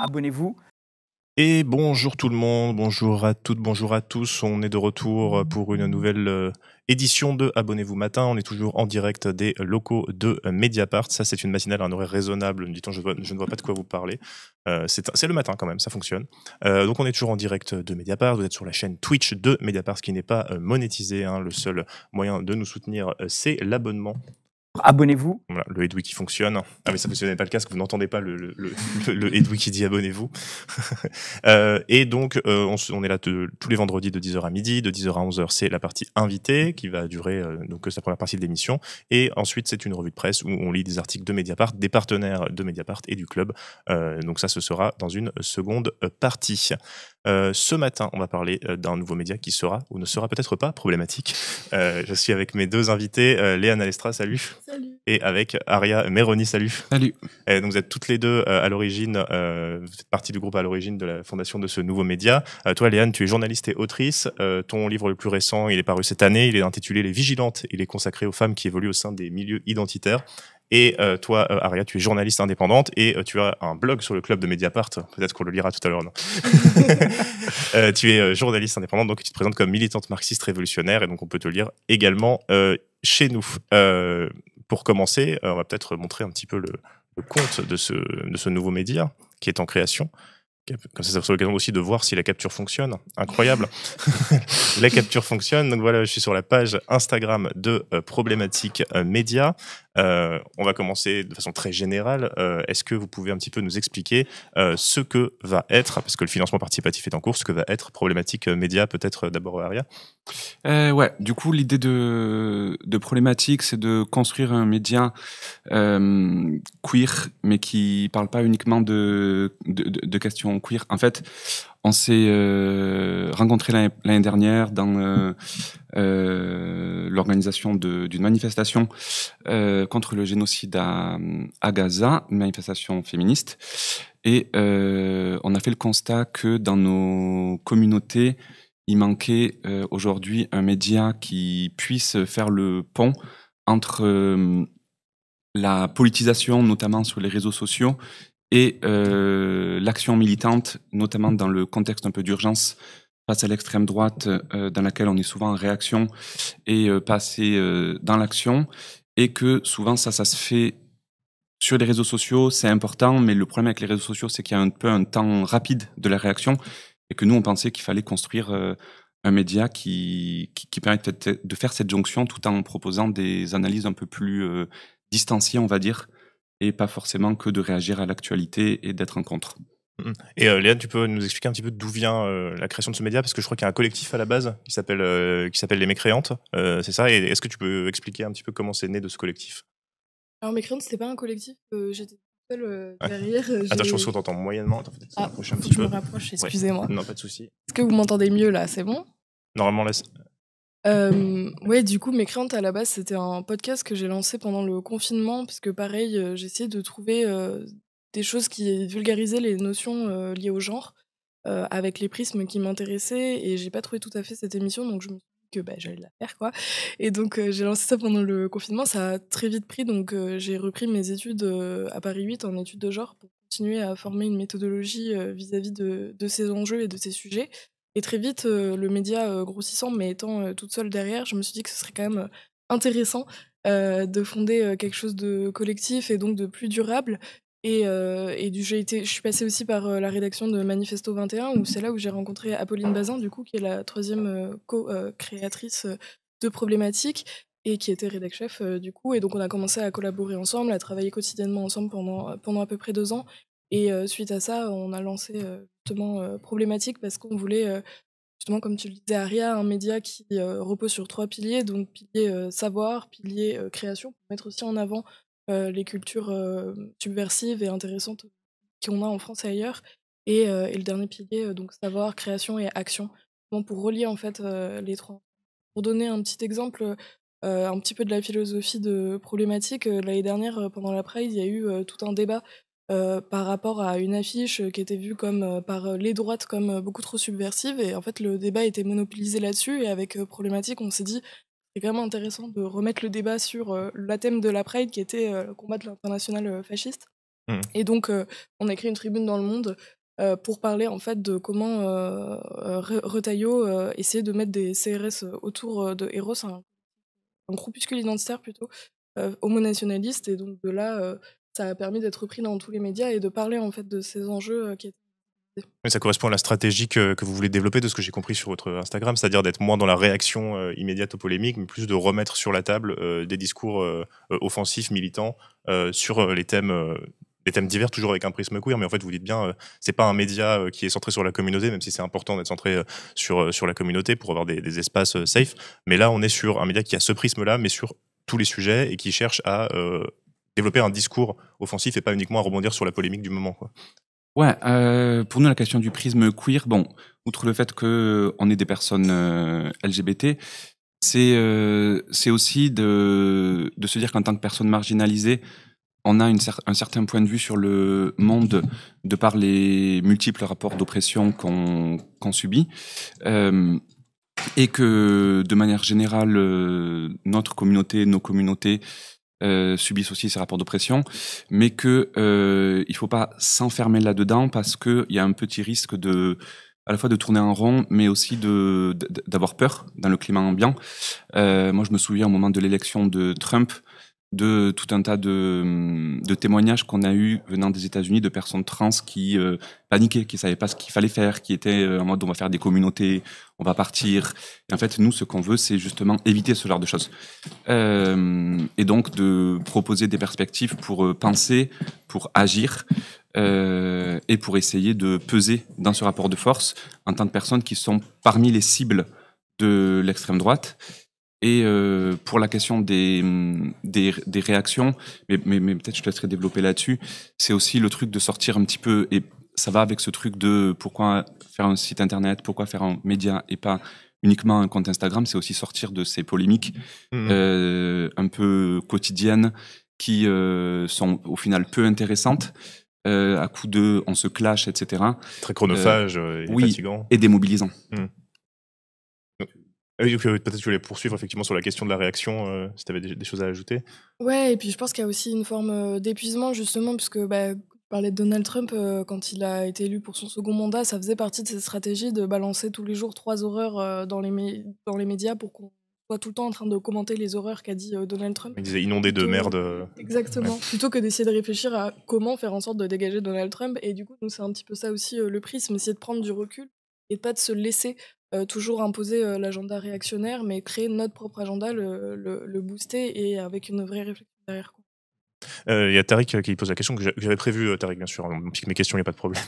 abonnez-vous. Et bonjour tout le monde, bonjour à toutes, bonjour à tous. On est de retour pour une nouvelle édition de Abonnez-vous Matin. On est toujours en direct des locaux de Mediapart. Ça, c'est une matinale à un horaire raisonnable. Dit-on, je ne vois pas de quoi vous parler. C'est le matin quand même, ça fonctionne. Donc on est toujours en direct de Mediapart. Vous êtes sur la chaîne Twitch de Mediapart qui n'est pas monétisée. Le seul moyen de nous soutenir, c'est l'abonnement. Abonnez-vous. Voilà, le Edoui qui fonctionne. Ah mais ça fonctionnait pas le casque, vous n'entendez pas le Edoui qui dit abonnez-vous. Et donc on est là tous les vendredis de 10h à midi, de 10h à 11h c'est la partie invitée qui va durer donc c'est la première partie de l'émission, et ensuite c'est une revue de presse où on lit des articles de Mediapart, des partenaires de Mediapart et du club. Donc ça ce sera dans une seconde partie. Ce matin, on va parler d'un nouveau média qui sera ou ne sera peut-être pas problématique. Je suis avec mes deux invités, Léane Alestra, salut. Salut. Et avec Aria Meroni, salut. Salut. Donc vous êtes toutes les deux à l'origine, vous faites partie du groupe à l'origine de la fondation de ce nouveau média. Toi, Léane, tu es journaliste et autrice. Ton livre le plus récent, il est paru cette année. Il est intitulé Les Vigilantes. Il est consacré aux femmes qui évoluent au sein des milieux identitaires. Et toi, Aria, tu es journaliste indépendante et tu as un blog sur le club de Mediapart. Peut-être qu'on le lira tout à l'heure, non? Tu es journaliste indépendante, donc tu te présentes comme militante marxiste révolutionnaire, et donc on peut te lire également chez nous. Pour commencer, on va peut-être montrer un petit peu le compte de ce nouveau média qui est en création. Comme ça sera l'occasion aussi de voir si la capture fonctionne. Incroyable. La capture fonctionne. Donc voilà, je suis sur la page Instagram de Problématique Média. On va commencer de façon très générale. Est-ce que vous pouvez un petit peu nous expliquer ce que va être, parce que le financement participatif est en cours, ce que va être Problématique Média, peut-être d'abord Aria? Ouais, du coup, l'idée de Problématique, c'est de construire un média queer, mais qui parle pas uniquement de questions queer. En fait, on s'est rencontrés l'année dernière dans l'organisation d'une manifestation contre le génocide à Gaza, une manifestation féministe. Et on a fait le constat que dans nos communautés, il manquait aujourd'hui un média qui puisse faire le pont entre la politisation, notamment sur les réseaux sociaux, et l'action militante, notamment dans le contexte un peu d'urgence face à l'extrême droite, dans laquelle on est souvent en réaction, et passer dans l'action, et que souvent ça se fait sur les réseaux sociaux, c'est important, mais le problème avec les réseaux sociaux, c'est qu'il y a un peu un temps rapide de la réaction, et que nous, on pensait qu'il fallait construire un média qui permette de faire cette jonction tout en proposant des analyses un peu plus distanciées, on va dire, et pas forcément que de réagir à l'actualité et d'être en contre. Et Léane, tu peux nous expliquer un petit peu d'où vient la création de ce média, parce que je crois qu'il y a un collectif à la base qui s'appelle Les Mécréantes, c'est ça? Et est-ce que tu peux expliquer un petit peu comment c'est né de ce collectif? Alors, Mécréantes, c'était pas un collectif, j'étais toute seule derrière. Attends, je pense qu'on t'entend moyennement. Attends, peut-être faut un que petit je peu. me rapproche, excusez-moi. Ouais. Non, pas de souci. Est-ce que vous m'entendez mieux là? C'est bon? Normalement, là, Ouais, du coup, Mécréantes, à la base, c'était un podcast que j'ai lancé pendant le confinement, parce que pareil, j'essayais de trouver des choses qui vulgarisaient les notions liées au genre, avec les prismes qui m'intéressaient, et j'ai pas trouvé tout à fait cette émission, donc je me suis dit que j'allais la faire, quoi. Et donc j'ai lancé ça pendant le confinement, ça a très vite pris, donc j'ai repris mes études à Paris 8 en études de genre pour continuer à former une méthodologie vis-à-vis de ces enjeux et de ces sujets. Et très vite, le média grossissant, mais étant toute seule derrière, je me suis dit que ce serait quand même intéressant de fonder quelque chose de collectif et donc de plus durable. Je suis passée aussi par la rédaction de Manifesto 21, où c'est là où j'ai rencontré Apolline Bazin, du coup, qui est la troisième co-créatrice de Problématique, et qui était rédac chef du coup. Et donc on a commencé à collaborer ensemble, à travailler quotidiennement ensemble pendant à peu près 2 ans. Et suite à ça, on a lancé justement Problématique, parce qu'on voulait, justement, comme tu le disais, Aria, un média qui repose sur 3 piliers, donc pilier savoir, pilier création, pour mettre aussi en avant les cultures subversives et intéressantes qu'on a en France et ailleurs, et le dernier pilier, donc savoir, création et action, bon, pour relier en fait les trois. Pour donner un petit exemple, un petit peu de la philosophie de Problématique, l'année dernière, pendant la Pride, il y a eu tout un débat par rapport à une affiche qui était vue comme, par les droites comme beaucoup trop subversive, et en fait le débat était monopolisé là-dessus, et avec Problématique, on s'est dit: «C'est quand même intéressant de remettre le débat sur le thème de la Pride qui était le combat de l'internationale fasciste». Mmh. Et donc on a écrit une tribune dans Le Monde pour parler en fait de comment Retailleau essayait de mettre des CRS autour de Eros, un groupuscule identitaire plutôt, homonationaliste, et donc de là, ça a permis d'être repris dans tous les médias et de parler en fait de ces enjeux qui étaient. Mais ça correspond à la stratégie que vous voulez développer, de ce que j'ai compris sur votre Instagram, c'est-à-dire d'être moins dans la réaction immédiate aux polémiques, mais plus de remettre sur la table des discours offensifs, militants, sur les thèmes divers, toujours avec un prisme queer. Mais en fait, vous dites bien, c'est pas un média qui est centré sur la communauté, même si c'est important d'être centré sur la communauté pour avoir des espaces safe. Mais là, on est sur un média qui a ce prisme-là, mais sur tous les sujets, et qui cherche à développer un discours offensif et pas uniquement à rebondir sur la polémique du moment, quoi. Ouais, pour nous, la question du prisme queer, bon, outre le fait qu'on est des personnes LGBT, c'est aussi de se dire qu'en tant que personne marginalisée, on a un certain point de vue sur le monde de par les multiples rapports d'oppression qu'on subit. Et que, de manière générale, notre communauté, nos communautés subissent aussi ces rapports d'oppression, mais que il faut pas s'enfermer là-dedans, parce que il y a un petit risque à la fois de tourner en rond, mais aussi d'avoir peur dans le climat ambiant. Moi, je me souviens au moment de l'élection de Trump, de tout un tas de témoignages qu'on a eu venant des États-Unis, de personnes trans qui paniquaient, qui savaient pas ce qu'il fallait faire, qui étaient en mode on va faire des communautés, on va partir. Et en fait, nous, ce qu'on veut, c'est justement éviter ce genre de choses. Et donc de proposer des perspectives pour penser, pour agir, et pour essayer de peser dans ce rapport de force en tant que personnes qui sont parmi les cibles de l'extrême droite. Et pour la question des réactions, mais peut-être je te laisserai développer là-dessus, c'est aussi le truc de sortir un petit peu, et ça va avec ce truc de pourquoi faire un site internet, pourquoi faire un média et pas uniquement un compte Instagram, c'est aussi sortir de ces polémiques un peu quotidiennes qui sont au final peu intéressantes, à coup de on se clash, etc. Très chronophage et oui, fatigant. Et démobilisant. Peut-être que tu voulais poursuivre effectivement sur la question de la réaction, si tu avais des choses à ajouter. Ouais, et puis je pense qu'il y a aussi une forme d'épuisement, justement, puisque je parlais de Donald Trump, quand il a été élu pour son second mandat, ça faisait partie de ses stratégies de balancer tous les jours 3 horreurs dans les médias pour qu'on soit tout le temps en train de commenter les horreurs qu'a dit Donald Trump. Il disait inondé de merde. Exactement. Ouais. Plutôt que d'essayer de réfléchir à comment faire en sorte de dégager Donald Trump. Et du coup, nous, c'est un petit peu ça aussi le prisme, essayer de prendre du recul et pas de se laisser toujours imposer l'agenda réactionnaire, mais créer notre propre agenda, le booster, et avec une vraie réflexion derrière, quoi. Il y a Tariq qui pose la question que j'avais prévue, Tariq, bien sûr, on pique mes questions, il n'y a pas de problème.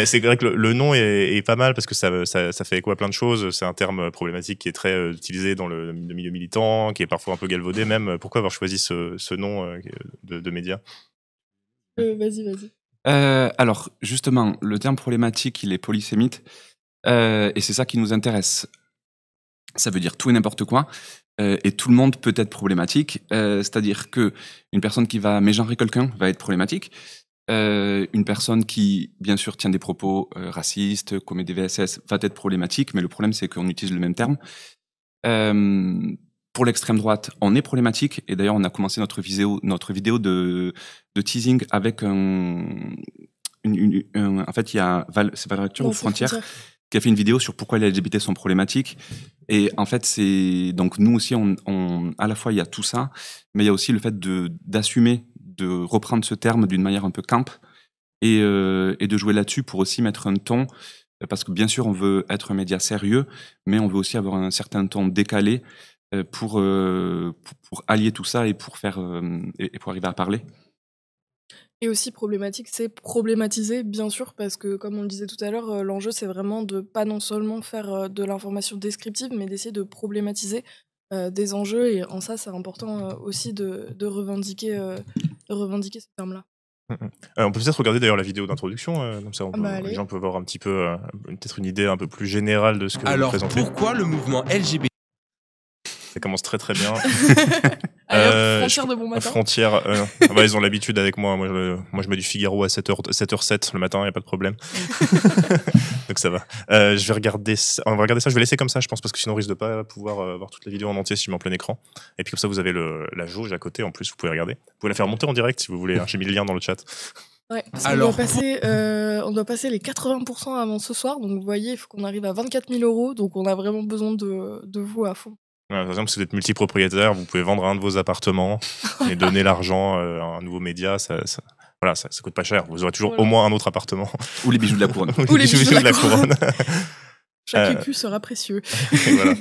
C'est vrai que le nom est pas mal parce que ça fait écho à plein de choses. C'est un terme problématique qui est très utilisé dans le milieu militant, qui est parfois un peu galvaudé même. Pourquoi avoir choisi ce nom de média ? Vas-y. Alors, justement, le terme problématique, il est polysémite, et c'est ça qui nous intéresse. Ça veut dire tout et n'importe quoi, et tout le monde peut être problématique. C'est-à-dire que une personne qui va mégenrer quelqu'un va être problématique. Une personne qui, bien sûr, tient des propos racistes, commet des VSS, va être problématique, mais le problème, c'est qu'on utilise le même terme. Pour l'extrême droite, on est problématique, et d'ailleurs, on a commencé notre vidéo de teasing avec en fait, il y a c'est Valrupture ou Frontières qui a fait une vidéo sur pourquoi les LGBT sont problématiques. Et en fait, c'est donc nous aussi, on à la fois il y a tout ça, mais il y a aussi le fait d'assumer, de reprendre ce terme d'une manière un peu camp, et de jouer là-dessus pour aussi mettre un ton, parce que bien sûr, on veut être un média sérieux, mais on veut aussi avoir un certain ton décalé pour allier tout ça et pour faire et pour arriver à parler. Et aussi problématique, c'est problématiser, bien sûr, parce que comme on le disait tout à l'heure, l'enjeu, c'est vraiment de pas non seulement faire de l'information descriptive, mais d'essayer de problématiser des enjeux, et en ça, c'est important aussi de revendiquer ce terme-là. On peut peut-être regarder d'ailleurs la vidéo d'introduction, comme ça les gens peuvent avoir un petit peu, peut-être une idée un peu plus générale de ce que vous présentez. Alors pourquoi le mouvement LGBT ? Ça commence très très bien. Frontière de bon matin. Frontière, ils ont l'habitude avec moi. Moi, je mets du Figaro à 7h07 le matin, il n'y a pas de problème. Donc ça va. Je vais regarder ça. On va regarder ça. Je vais laisser comme ça, je pense, parce que sinon on risque de pas pouvoir voir toute la vidéo en entier si je mets en plein écran. Et puis comme ça, vous avez la jauge à côté. En plus, vous pouvez regarder. Vous pouvez la faire monter en direct si vous voulez. J'ai mis le lien dans le chat. Ouais, parce Alors, on doit passer les 80% avant ce soir, donc vous voyez, il faut qu'on arrive à 24 000 €, donc on a vraiment besoin de vous à fond. Ouais, par exemple, si vous êtes multipropriétaire, vous pouvez vendre un de vos appartements et donner l'argent à un nouveau média. Voilà, ça coûte pas cher. Vous aurez toujours au moins un autre appartement. Ou les bijoux de la couronne. Ou les bijoux de la couronne. Chaque écu sera précieux. Et voilà.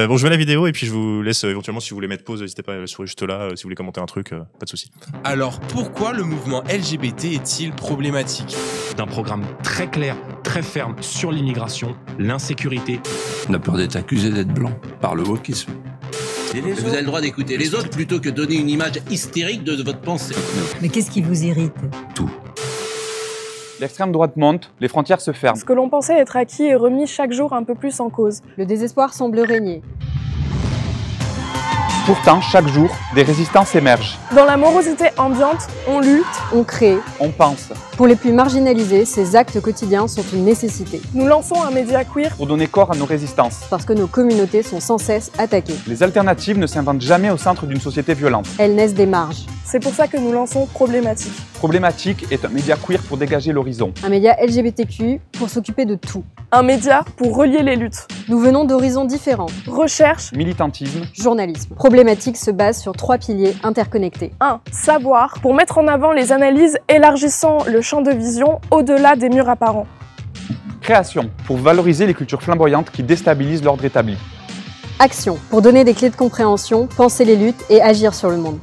Bon, je mets la vidéo et puis je vous laisse éventuellement, si vous voulez mettre pause, n'hésitez pas à la souris juste là. Si vous voulez commenter un truc, pas de souci. Alors, pourquoi le mouvement LGBT est-il problématique ? D'un programme très clair, très ferme sur l'immigration, l'insécurité. On a peur d'être accusé d'être blanc par le wokisme. Vous avez le droit d'écouter les autres plutôt que donner une image hystérique de votre pensée. Mais qu'est-ce qui vous irrite ? Tout. L'extrême droite monte, les frontières se ferment. Ce que l'on pensait être acquis est remis chaque jour un peu plus en cause. Le désespoir semble régner. Pourtant, chaque jour, des résistances émergent. Dans la morosité ambiante, on lutte, On crée. On pense. Pour les plus marginalisés, ces actes quotidiens sont une nécessité. nous lançons un média queer. Pour donner corps à nos résistances. Parce que nos communautés sont sans cesse attaquées. Les alternatives ne s'inventent jamais au centre d'une société violente. Elles naissent des marges. C'est pour ça que nous lançons Problématique. Problématique est un média queer pour dégager l'horizon. Un média LGBTQ pour s'occuper de tout. Un média pour relier les luttes. Nous venons d'horizons différents. Recherche. Militantisme. Journalisme. Problématique se base sur 3 piliers interconnectés. 1. Savoir, pour mettre en avant les analyses élargissant le champ de vision au-delà des murs apparents. Création, pour valoriser les cultures flamboyantes qui déstabilisent l'ordre établi. Action, pour donner des clés de compréhension, penser les luttes et agir sur le monde.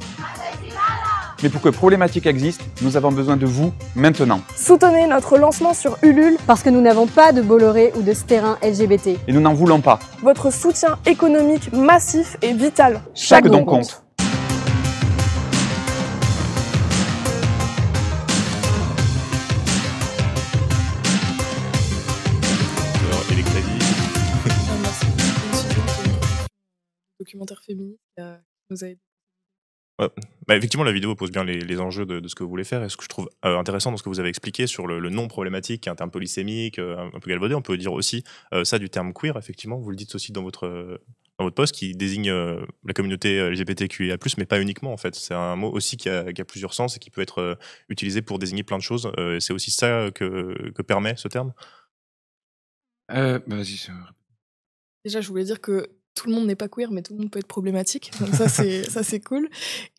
Mais pour que Problématique existe, nous avons besoin de vous maintenant. Soutenez notre lancement sur Ulule. Parce que nous n'avons pas de Bolloré ou de Sterrin LGBT. Et nous n'en voulons pas. Votre soutien économique massif est vital. Chaque don compte. Et les crédits. Merci. Une Suzanne qui est une documentaire féministe qui nous a aidé. Bah, effectivement, la vidéo pose bien les enjeux de ce que vous voulez faire. Et ce que je trouve intéressant dans ce que vous avez expliqué sur le non problématique, qui est un terme polysémique, un peu galvaudé, on peut dire aussi ça du terme queer, effectivement. Vous le dites aussi dans votre post, qui désigne la communauté LGBTQIA+, mais pas uniquement, en fait. C'est un mot aussi qui a plusieurs sens et qui peut être utilisé pour désigner plein de choses. C'est aussi ça que permet ce terme. Vas-y. Déjà, je voulais dire que tout le monde n'est pas queer, mais tout le monde peut être problématique. Donc ça, c'est cool.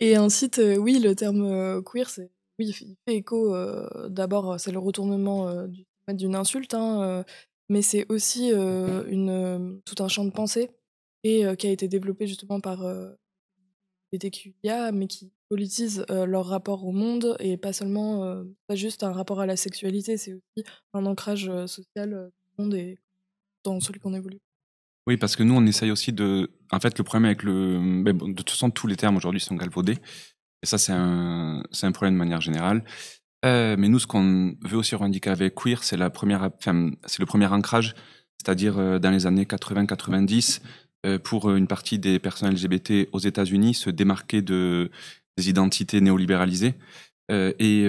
Et ensuite, oui, le terme queer, il fait écho. D'abord, c'est le retournement d'une insulte, hein, mais c'est aussi tout un champ de pensée et qui a été développé justement par les LGBTQIA, mais qui politisent leur rapport au monde et pas seulement, pas juste un rapport à la sexualité, c'est aussi un ancrage social du monde et dans celui qu'on évolue. Oui, parce que nous, on essaye aussi de... En fait, le problème avec de toute façon, tous les termes aujourd'hui sont galvaudés. Et ça, c'est un problème de manière générale. Mais nous, ce qu'on veut aussi revendiquer avec queer, c'est le premier ancrage, c'est-à-dire dans les années 80-90, pour une partie des personnes LGBT aux États-Unis, se démarquer des identités néolibéralisées et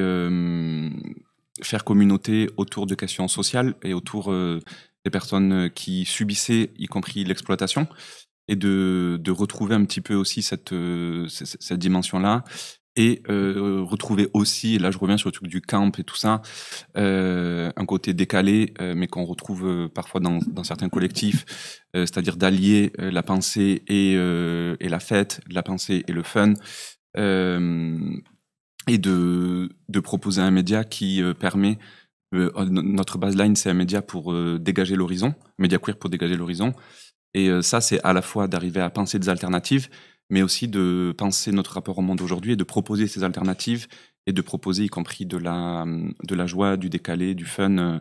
faire communauté autour de questions sociales et autour des personnes qui subissaient, y compris l'exploitation, et de retrouver un petit peu aussi cette dimension-là, et retrouver aussi, et là je reviens sur le truc du camp et tout ça, un côté décalé, mais qu'on retrouve parfois dans certains collectifs, c'est-à-dire d'allier la pensée et la fête, la pensée et le fun, et de proposer un média qui permet... notre baseline, c'est un média pour dégager l'horizon, un média queer pour dégager l'horizon. Et ça, c'est à la fois d'arriver à penser des alternatives, mais aussi de penser notre rapport au monde aujourd'hui et de proposer ces alternatives et de proposer y compris de la joie, du décalé, du fun.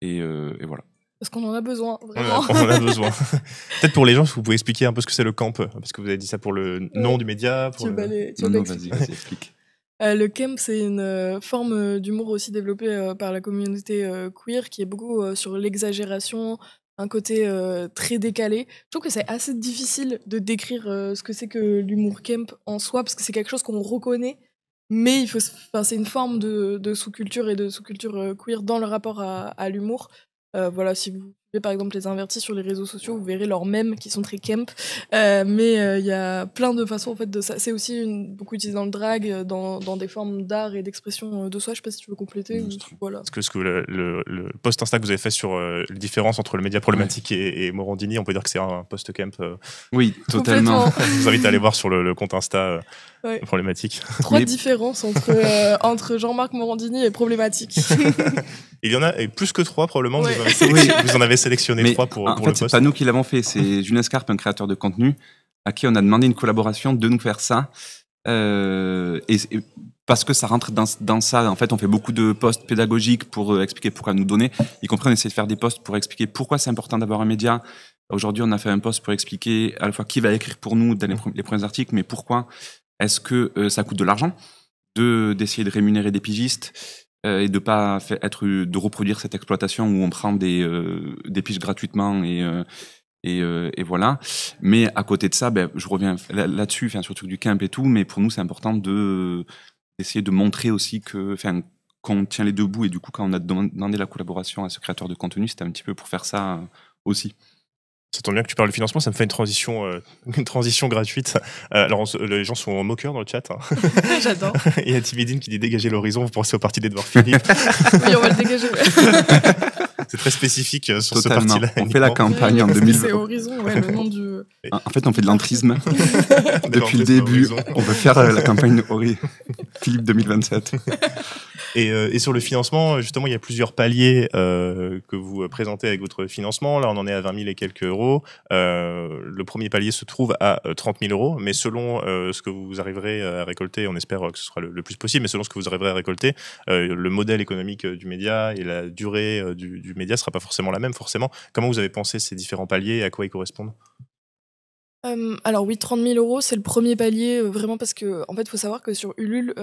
Et voilà. Parce qu'on en a besoin, vraiment. On en a besoin. Peut-être pour les gens, vous pouvez expliquer un peu ce que c'est le camp, parce que vous avez dit ça pour le nom du média. Vas-y, explique. Le camp, c'est une forme d'humour aussi développée par la communauté queer qui est beaucoup sur l'exagération, un côté très décalé. Je trouve que c'est assez difficile de décrire ce que c'est que l'humour camp en soi, parce que c'est quelque chose qu'on reconnaît, mais c'est une forme de sous-culture et de sous-culture queer dans le rapport à l'humour. Voilà, si vous suivez par exemple les invertis sur les réseaux sociaux, vous verrez leurs mèmes qui sont très camp. Mais il y a plein de façons en fait de ça. C'est aussi beaucoup utilisé dans le drag, dans des formes d'art et d'expression de soi. Je sais pas si tu veux compléter. Voilà. Est-ce que le post Insta que vous avez fait sur les différences entre le média problématique et Morandini, on peut dire que c'est un post camp Oui, totalement. Je vous invite à aller voir sur le compte Insta problématique. 3 différences entre Jean-Marc Morandini et problématique. Il y en a plus que 3 probablement. Vous en avez sélectionné 3 pour le post. C'est pas nous qui l'avons fait, c'est Julien Scarpe, un créateur de contenu, à qui on a demandé une collaboration de nous faire ça. Et parce que ça rentre dans ça, en fait, on fait beaucoup de posts pédagogiques pour expliquer pourquoi nous donner. Y compris, on essaie de faire des posts pour expliquer pourquoi c'est important d'avoir un média. Aujourd'hui, on a fait un post pour expliquer à la fois qui va écrire pour nous dans les premiers articles, mais pourquoi est-ce que ça coûte de l'argent d'essayer de rémunérer des pigistes et de pas de reproduire cette exploitation où on prend des piges gratuitement et voilà. Mais à côté de ça, je reviens là-dessus, sur le truc du camp et tout, mais pour nous, c'est important d'essayer de montrer aussi qu'on tient les deux bouts. Et du coup, quand on a demandé la collaboration à ce créateur de contenu, c'était un petit peu pour faire ça aussi. Ça tombe bien que tu parles de financement, ça me fait une transition gratuite. Alors, les gens sont moqueurs dans le chat. Hein. J'adore. Il y a Tibidine qui dit dégager l'horizon, vous pensez au parti d'Edouard Philippe. Oui, on va le dégager. C'est très spécifique sur Totalement. ce parti-là. On fait la campagne en 2020. C'est Horizon, le nom du... En fait, on fait de l'entrisme. Depuis le début, on veut faire la campagne Philippe 2027. Et sur le financement, justement, il y a plusieurs paliers que vous présentez avec votre financement. Là, on en est à 20 000 et quelques euros. Le premier palier se trouve à 30 000 euros, mais selon ce que vous arriverez à récolter, on espère que ce sera le plus possible, mais selon ce que vous arriverez à récolter, le modèle économique du média et la durée du média ne sera pas forcément la même, forcément. Comment vous avez pensé ces différents paliers et à quoi ils correspondent ? Alors oui, 30 000 euros, c'est le premier palier, vraiment parce que, en fait, il faut savoir que sur Ulule,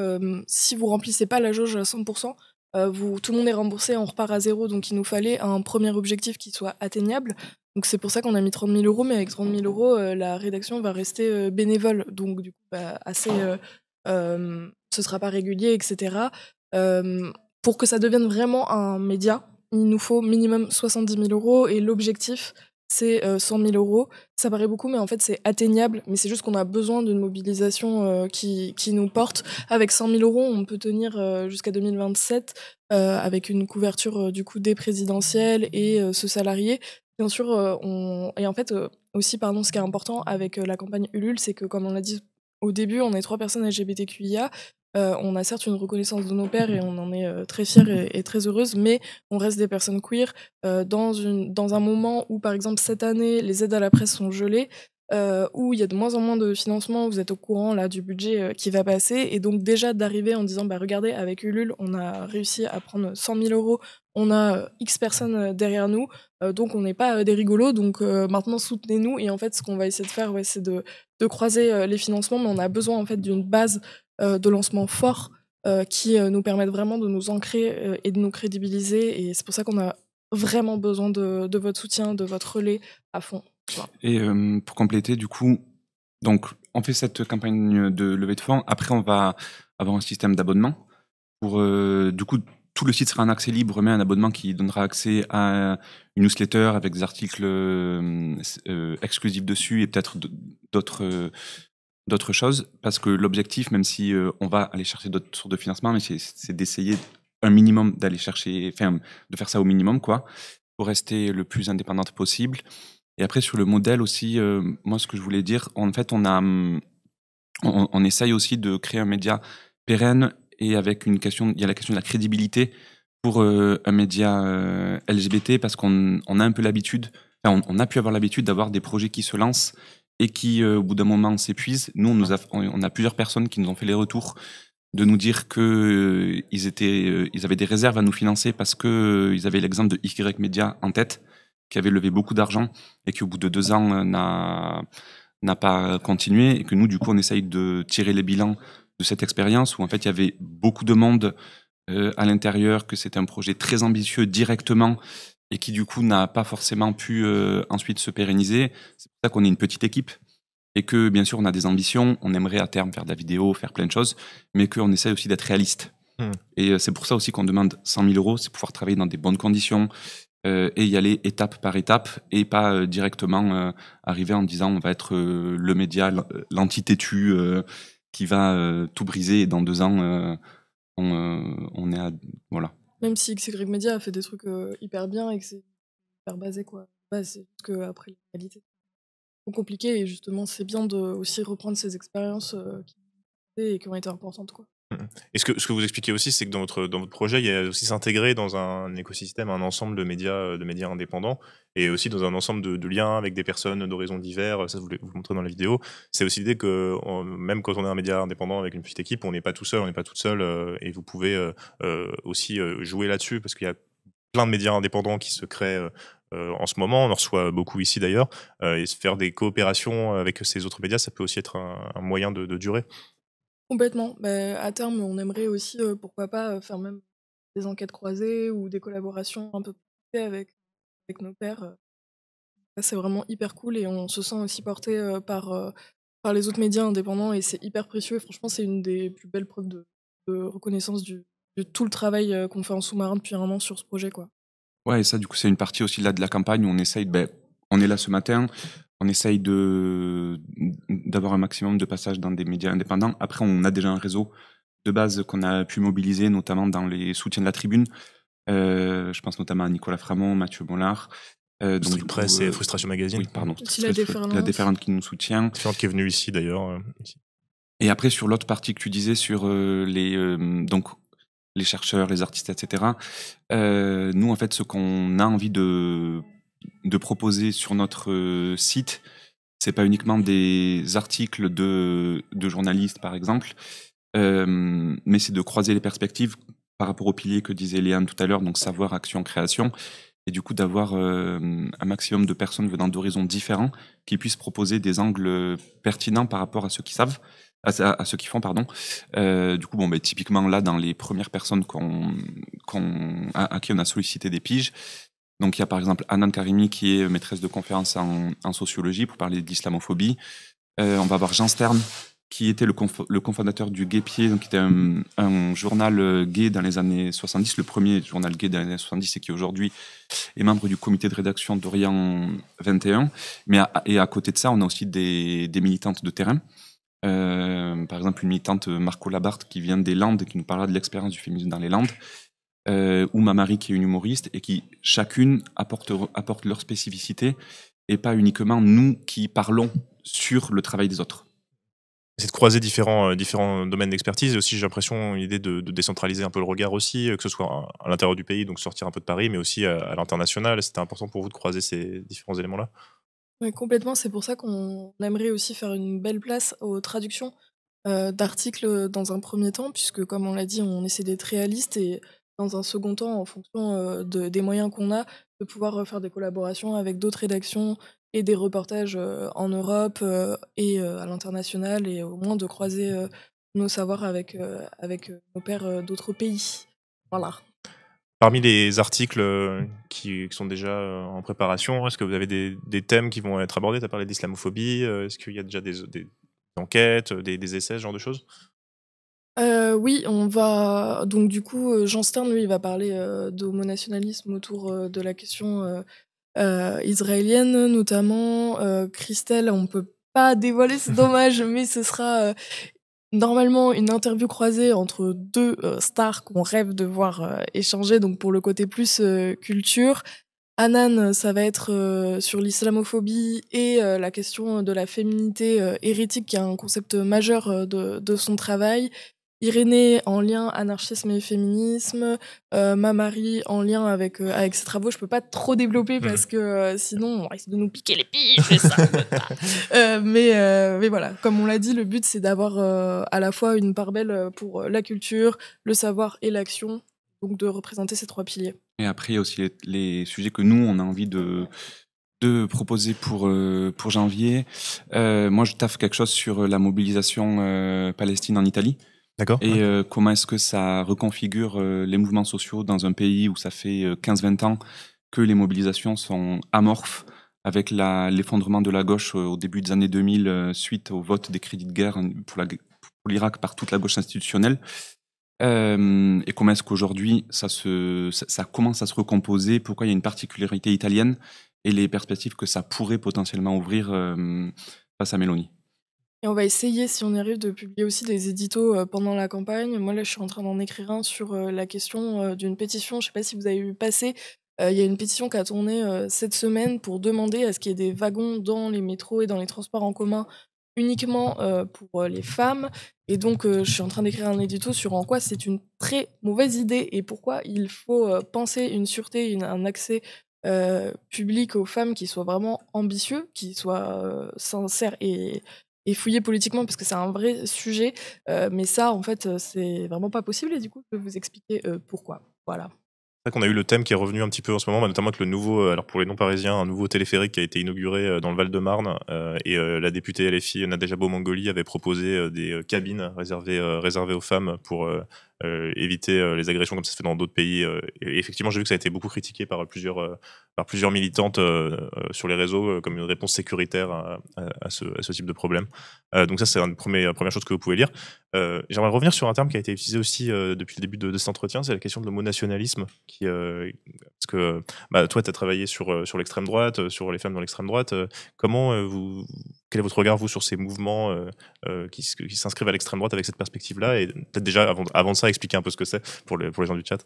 si vous remplissez pas la jauge à 100%, tout le monde est remboursé, on repart à zéro, donc il nous fallait un premier objectif qui soit atteignable. Donc c'est pour ça qu'on a mis 30 000 euros, mais avec 30 000 euros, la rédaction va rester bénévole, donc du coup, ce sera pas régulier, etc. Pour que ça devienne vraiment un média, il nous faut minimum 70 000 euros, et l'objectif, c'est 100 000 euros. Ça paraît beaucoup, mais en fait, c'est atteignable. Mais c'est juste qu'on a besoin d'une mobilisation qui nous porte. Avec 100 000 euros, on peut tenir jusqu'à 2027 avec une couverture du coup des présidentielles et ce salarié. Bien sûr, et en fait, aussi, ce qui est important avec la campagne Ulule, c'est que, comme on l'a dit au début, on est 3 personnes LGBTQIA. On a certes une reconnaissance de nos pairs et on en est très fiers et très heureuses, mais on reste des personnes queer dans un moment où, par exemple, cette année, les aides à la presse sont gelées, où il y a de moins en moins de financement, vous êtes au courant là, du budget qui va passer, et donc déjà d'arriver en disant regardez, avec Ulule, on a réussi à prendre 100 000 euros, on a X personnes derrière nous, donc on n'est pas des rigolos, donc maintenant soutenez-nous. Et en fait, ce qu'on va essayer de faire, c'est de croiser les financements, mais on a besoin en fait d'une base de lancement fort qui nous permettent vraiment de nous ancrer et de nous crédibiliser, et c'est pour ça qu'on a vraiment besoin de votre soutien, de votre relais à fond. Voilà. Et pour compléter, du coup, donc on fait cette campagne de levée de fonds. Après, on va avoir un système d'abonnement. Du coup, tout le site sera en accès libre, mais un abonnement qui donnera accès à une newsletter avec des articles exclusifs dessus et peut-être d'autres choses. Parce que l'objectif, même si on va aller chercher d'autres sources de financement, mais c'est d'essayer un minimum d'aller chercher, de faire ça au minimum, quoi, pour rester le plus indépendante possible. Et après, sur le modèle aussi, moi, ce que je voulais dire, en fait, on essaye aussi de créer un média pérenne, et avec il y a la question de la crédibilité pour un média LGBT, parce qu'on a un peu l'habitude, on a pu avoir l'habitude d'avoir des projets qui se lancent et qui, au bout d'un moment, s'épuisent. Nous, on a plusieurs personnes qui nous ont fait les retours de nous dire qu'ils avaient des réserves à nous financer parce qu'ils avaient l'exemple de Y Media en tête, qui avait levé beaucoup d'argent et qui, au bout de 2 ans, n'a pas continué. Et que nous, du coup, on essaye de tirer les bilans de cette expérience où, en fait, il y avait beaucoup de monde à l'intérieur, que c'était un projet très ambitieux directement et qui, du coup, n'a pas forcément pu ensuite se pérenniser. C'est pour ça qu'on est une petite équipe et que, bien sûr, on a des ambitions. On aimerait à terme faire de la vidéo, faire plein de choses, mais qu'on essaie aussi d'être réaliste. Et c'est pour ça aussi qu'on demande 100 000 euros, c'est pouvoir travailler dans des bonnes conditions, et y aller étape par étape et pas directement arriver en disant on va être le média, l'anti-têtu qui va tout briser et dans 2 ans on est à... Voilà. Même si XY Media a fait des trucs hyper bien et que c'est hyper basé, quoi. Bah, c'est juste qu'après, la qualité, c'est compliqué et justement, c'est bien de aussi reprendre ces expériences qui ont été importantes, quoi. Et ce que vous expliquez aussi, c'est que dans votre projet, il y a aussi s'intégrer dans un écosystème, un ensemble de médias indépendants et aussi dans un ensemble de liens avec des personnes d'horizons divers. Ça, vous le montrez dans la vidéo. C'est aussi l'idée que même quand on est un média indépendant avec une petite équipe, on n'est pas tout seul, on n'est pas toute seule et vous pouvez aussi jouer là-dessus parce qu'il y a plein de médias indépendants qui se créent en ce moment. On en reçoit beaucoup ici d'ailleurs. Et faire des coopérations avec ces autres médias, ça peut aussi être un moyen de durer. Complètement. Bah, à terme, on aimerait aussi, pourquoi pas, faire même des enquêtes croisées ou des collaborations un peu plus avec nos pairs. Ça, c'est vraiment hyper cool et on se sent aussi porté par les autres médias indépendants et c'est hyper précieux. Et franchement, c'est une des plus belles preuves de reconnaissance de tout le travail qu'on fait en sous-marin depuis 1 an sur ce projet, quoi. Ouais, et ça, du coup, c'est une partie aussi là de la campagne où on essaye, on est là ce matin, on essaye d'avoir un maximum de passages dans des médias indépendants. Après, on a déjà un réseau de base qu'on a pu mobiliser, notamment dans les soutiens de la Tribune. Je pense notamment à Nicolas Framont, Mathieu Bollard. Street Press et Frustration Magazine. Oui, pardon. La Déferlante qui nous soutient. Déferlante qui est venue ici d'ailleurs. Et après, sur l'autre partie que tu disais, sur donc les chercheurs, les artistes, etc. Nous, en fait, ce qu'on a envie de proposer sur notre site, c'est pas uniquement des articles de journalistes, par exemple, mais c'est de croiser les perspectives par rapport au pilier que disait Léane tout à l'heure, donc savoir, action, création, et du coup d'avoir un maximum de personnes venant d'horizons différents qui puissent proposer des angles pertinents par rapport à ceux qui savent, à ceux qui font, pardon. Du coup, typiquement là, dans les premières personnes à qui on a sollicité des piges, donc il y a par exemple Anan Karimi qui est maîtresse de conférence en sociologie pour parler d'islamophobie. On va avoir Jean Stern qui était le cofondateur du Gaypied, donc qui était un journal gay dans les années 70, le premier journal gay dans les années 70 et qui aujourd'hui est membre du comité de rédaction d'Orient 21. Et à côté de ça, on a aussi des militantes de terrain. Par exemple, une militante Marco Labarthe qui vient des Landes et qui nous parlera de l'expérience du féminisme dans les Landes. Ou Mamari qui est une humoriste et qui chacune apporte leur spécificité et pas uniquement nous qui parlons sur le travail des autres. C'est de croiser différents domaines d'expertise et aussi j'ai l'impression l'idée de décentraliser un peu le regard aussi, que ce soit à l'intérieur du pays, donc sortir un peu de Paris, mais aussi à l'international. C'était important pour vous de croiser ces différents éléments-là? Oui, complètement. C'est pour ça qu'on aimerait aussi faire une belle place aux traductions d'articles dans un premier temps, puisque comme on l'a dit, on essaie d'être réaliste et dans un second temps, en fonction des moyens qu'on a, de pouvoir faire des collaborations avec d'autres rédactions et des reportages en Europe et à l'international et au moins de croiser nos savoirs avec nos pairs d'autres pays. Voilà. Parmi les articles qui sont déjà en préparation, est-ce que vous avez des thèmes qui vont être abordés? Tu as parlé d'islamophobie, est-ce qu'il y a déjà des enquêtes, des essais, ce genre de choses? Oui, on va donc du coup, Jean Stern, lui, il va parler d'homonationalisme autour de la question israélienne notamment. Christelle, on peut pas dévoiler, c'est dommage, mais ce sera normalement une interview croisée entre 2 stars qu'on rêve de voir échanger, donc pour le côté plus culture. Anan, ça va être sur l'islamophobie et la question de la féminité hérétique, qui est un concept majeur de son travail. Irénée en lien anarchisme et féminisme, Mamari en lien avec ses travaux. Je peux pas trop développer parce que sinon on risque de nous piquer les piges et ça. Mais voilà, comme on l'a dit, le but c'est d'avoir à la fois une part belle pour la culture, le savoir et l'action, donc de représenter ces 3 piliers. Et après, il y a aussi les sujets que nous, on a envie de proposer pour janvier. Moi, je taffe quelque chose sur la mobilisation Palestine en Italie. D'accord. Et comment est-ce que ça reconfigure les mouvements sociaux dans un pays où ça fait 15-20 ans que les mobilisations sont amorphes, avec l'effondrement de la gauche au début des années 2000 suite au vote des crédits de guerre pour l'Irak par toute la gauche institutionnelle. et comment est-ce qu'aujourd'hui ça commence à se recomposer, pourquoi il y a une particularité italienne et les perspectives que ça pourrait potentiellement ouvrir face à Meloni. Et on va essayer, si on y arrive, de publier aussi des éditos pendant la campagne. Moi, là, je suis en train d'en écrire un sur la question d'une pétition. Je ne sais pas si vous avez vu passer. Il y a une pétition qui a tourné cette semaine pour demander à ce qu'il y ait des wagons dans les métros et dans les transports en commun uniquement pour les femmes. Et donc, je suis en train d'écrire un édito sur en quoi c'est une très mauvaise idée et pourquoi il faut penser une sûreté, un accès public aux femmes qui soit vraiment ambitieux, qui soit sincère et fouillé politiquement, parce que c'est un vrai sujet. Mais ça, en fait, c'est vraiment pas possible. Et du coup, je vais vous expliquer pourquoi. Voilà. C'est vrai qu'on a eu le thème qui est revenu un petit peu en ce moment, notamment avec le nouveau, alors pour les non-parisiens, un nouveau téléphérique qui a été inauguré dans le Val-de-Marne, et la députée LFI Nadège Abou-Mangoli avait proposé des cabines réservées aux femmes pour éviter les agressions comme ça se fait dans d'autres pays. Et effectivement, j'ai vu que ça a été beaucoup critiqué par plusieurs militantes sur les réseaux comme une réponse sécuritaire à ce type de problème. Donc ça, c'est une première chose que vous pouvez lire. J'aimerais revenir sur un terme qui a été utilisé aussi depuis le début de cet entretien, c'est la question de l'homonationalisme. Parce que toi, tu as travaillé sur l'extrême droite, sur les femmes dans l'extrême droite. Quel est votre regard, vous, sur ces mouvements qui s'inscrivent à l'extrême droite avec cette perspective-là? Et peut-être déjà, avant de ça, expliquer un peu ce que c'est pour les gens du chat.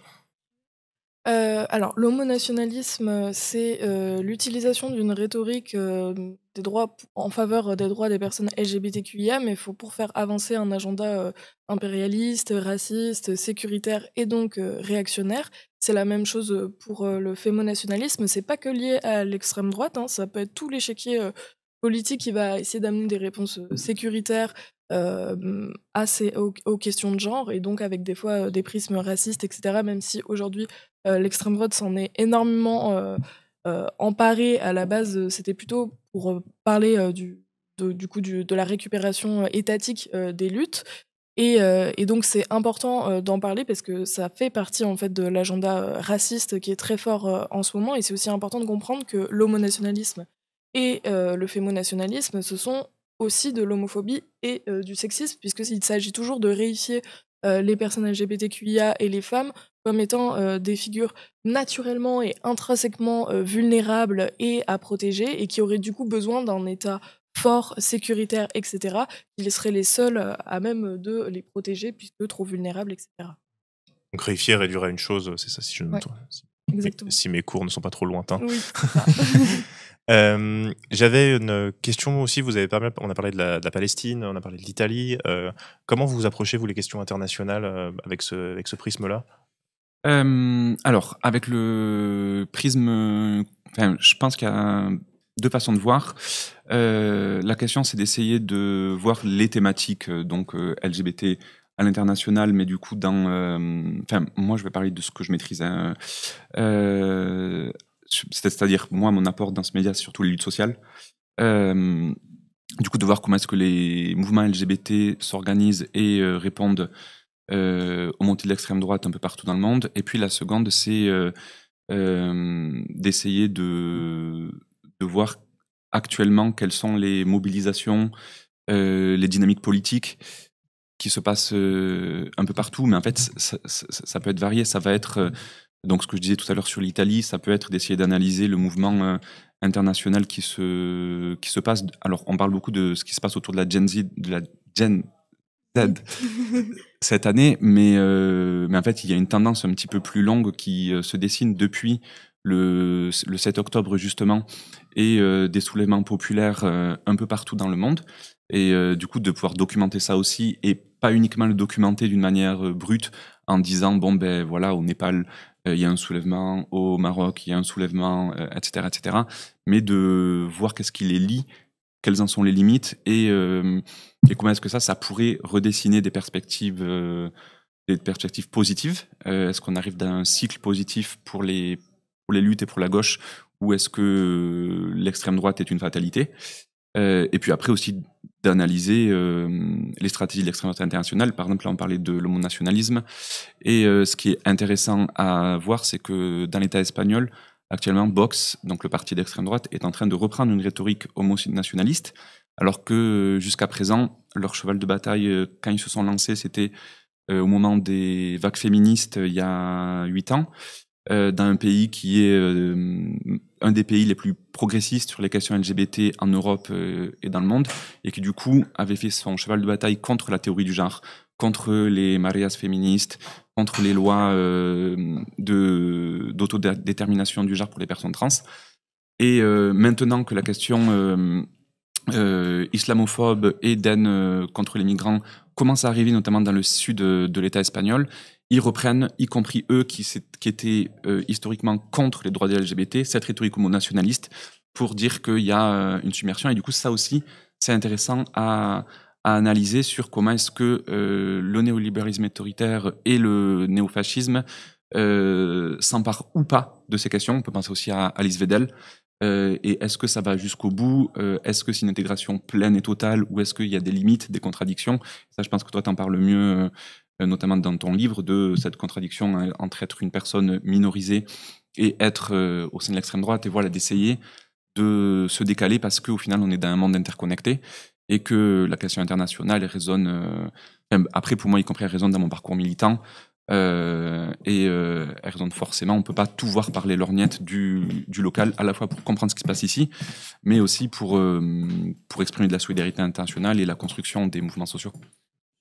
Alors, l'homonationalisme, c'est l'utilisation d'une rhétorique des droits en faveur des droits des personnes LGBTQIA, mais pour faire avancer un agenda impérialiste, raciste, sécuritaire et donc réactionnaire. C'est la même chose pour le fémonationalisme. C'est pas que lié à l'extrême droite, hein, ça peut être tout l'échiquier politique qui va essayer d'amener des réponses sécuritaires aux questions de genre, et donc avec des fois des prismes racistes, etc. Même si aujourd'hui l'extrême droite s'en est énormément emparée. À la base, c'était plutôt pour parler de la récupération étatique des luttes. Et donc c'est important d'en parler parce que ça fait partie en fait de l'agenda raciste qui est très fort en ce moment, et c'est aussi important de comprendre que l'homonationalisme et le fémonationalisme, ce sont aussi de l'homophobie et du sexisme, puisqu'il s'agit toujours de réifier les personnes LGBTQIA et les femmes comme étant des figures naturellement et intrinsèquement vulnérables et à protéger, et qui auraient du coup besoin d'un État fort, sécuritaire, etc., qui seraient les seuls à même de les protéger, puisque trop vulnérables, etc. Donc réifier, réduire à une chose, c'est ça, si je me trompe. Exactement. Si mes cours ne sont pas trop lointains. Oui, j'avais une question aussi, on a parlé de la Palestine, on a parlé de l'Italie. Comment vous approchez, vous, les questions internationales avec ce prisme-là? Alors, avec le prisme, je pense qu'il y a deux façons de voir. La question, c'est d'essayer de voir les thématiques donc LGBT à l'international, mais du coup, moi, je vais parler de ce que je maîtrise. C'est-à-dire, moi, mon apport dans ce média, c'est surtout les luttes sociales. Du coup, de voir comment est-ce que les mouvements LGBT s'organisent et répondent aux montées de l'extrême droite un peu partout dans le monde. Et puis la seconde, c'est d'essayer de voir actuellement quelles sont les mobilisations, les dynamiques politiques qui se passent un peu partout. Mais en fait, ça peut être varié. Ça va être, donc ce que je disais tout à l'heure sur l'Italie, ça peut être d'essayer d'analyser le mouvement international qui se passe. Alors, on parle beaucoup de ce qui se passe autour de la Gen Z, cette année, mais en fait, il y a une tendance un petit peu plus longue qui se dessine depuis le 7 octobre, justement, et des soulèvements populaires un peu partout dans le monde. Et du coup, de pouvoir documenter ça aussi, et pas uniquement le documenter d'une manière brute, en disant, bon, ben voilà, au Népal, il y a un soulèvement, au Maroc, il y a un soulèvement, etc., etc., mais de voir qu'est-ce qui les lie, quelles en sont les limites, et comment est-ce que ça pourrait redessiner des perspectives positives. Est-ce qu'on arrive dans un cycle positif pour les luttes et pour la gauche, ou est-ce que l'extrême droite est une fatalité? Et puis après aussi d'analyser les stratégies de l'extrême droite internationale. Par exemple, là on parlait de l'homonationalisme, et ce qui est intéressant à voir, c'est que dans l'État espagnol, actuellement, Vox, donc le parti d'extrême droite, est en train de reprendre une rhétorique homonationaliste, alors que jusqu'à présent, leur cheval de bataille, quand ils se sont lancés, c'était au moment des vagues féministes il y a 8 ans, dans un pays qui est un des pays les plus progressistes sur les questions LGBT en Europe et dans le monde, et qui du coup avait fait son cheval de bataille contre la théorie du genre, contre les marias féministes, contre les lois d'autodétermination du genre pour les personnes trans. Et maintenant que la question islamophobe et d'haine contre les migrants commence à arriver, notamment dans le sud de l'État espagnol, ils reprennent, y compris eux qui étaient historiquement contre les droits des LGBT, cette rhétorique homo-nationaliste pour dire qu'il y a une submersion. Et du coup, ça aussi, c'est intéressant à analyser sur comment est-ce que le néolibéralisme autoritaire et le néofascisme s'emparent ou pas de ces questions. On peut penser aussi à Alice Weidel. Et est-ce que ça va jusqu'au bout? Est-ce que c'est une intégration pleine et totale, ou est-ce qu'il y a des limites, des contradictions? Ça, je pense que toi, t'en parles mieux, notamment dans ton livre, de cette contradiction entre être une personne minorisée et être au sein de l'extrême droite, et voilà, d'essayer de se décaler parce qu'au final, on est dans un monde interconnecté et que la question internationale résonne. Après, pour moi, y compris, elle résonne dans mon parcours militant. Elle résonne forcément. On ne peut pas tout voir par les lorgnettes du local, à la fois pour comprendre ce qui se passe ici, mais aussi pour exprimer de la solidarité internationale et la construction des mouvements sociaux.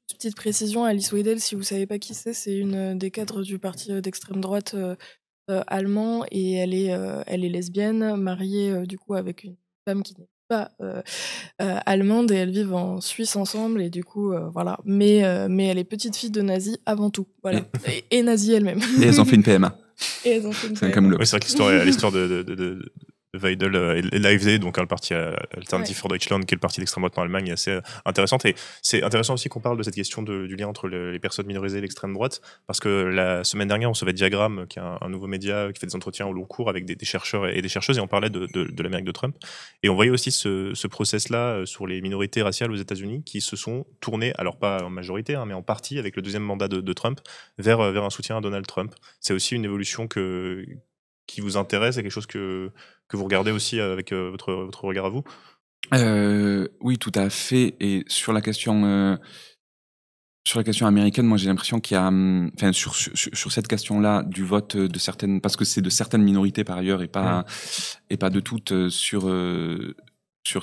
Petite précision, Alice Weidel, si vous ne savez pas qui c'est une des cadres du parti d'extrême droite allemand, et elle est lesbienne, mariée du coup avec une femme qui n'est pas allemande, et elles vivent en Suisse ensemble, et du coup voilà. Mais elle est petite fille de nazie avant tout, voilà, et nazie elle-même. Et elles ont fait une PMA. Et elles ont fait une PMA. Oui, c'est vrai que l'histoire de Weidel et l'AfD, donc le parti Alternative für Deutschland, qui est le parti d'extrême droite en Allemagne, est assez intéressante. Et c'est intéressant aussi qu'on parle de cette question du lien entre les personnes minorisées et l'extrême droite, parce que la semaine dernière, on recevait Diagramme, qui est un nouveau média qui fait des entretiens au long cours avec des chercheurs et des chercheuses, et on parlait de l'Amérique de Trump. Et on voyait aussi ce process-là sur les minorités raciales aux États-Unis qui se sont tournés, alors pas en majorité, mais en partie avec le deuxième mandat de Trump, vers un soutien à Donald Trump. C'est aussi une évolution qui vous intéresse, et quelque chose que vous regardez aussi avec votre regard à vous? Oui, tout à fait. Et sur la question américaine, moi j'ai l'impression qu'il y a, enfin sur cette question-là du vote de certaines, parce que c'est de certaines minorités par ailleurs et pas de toutes sur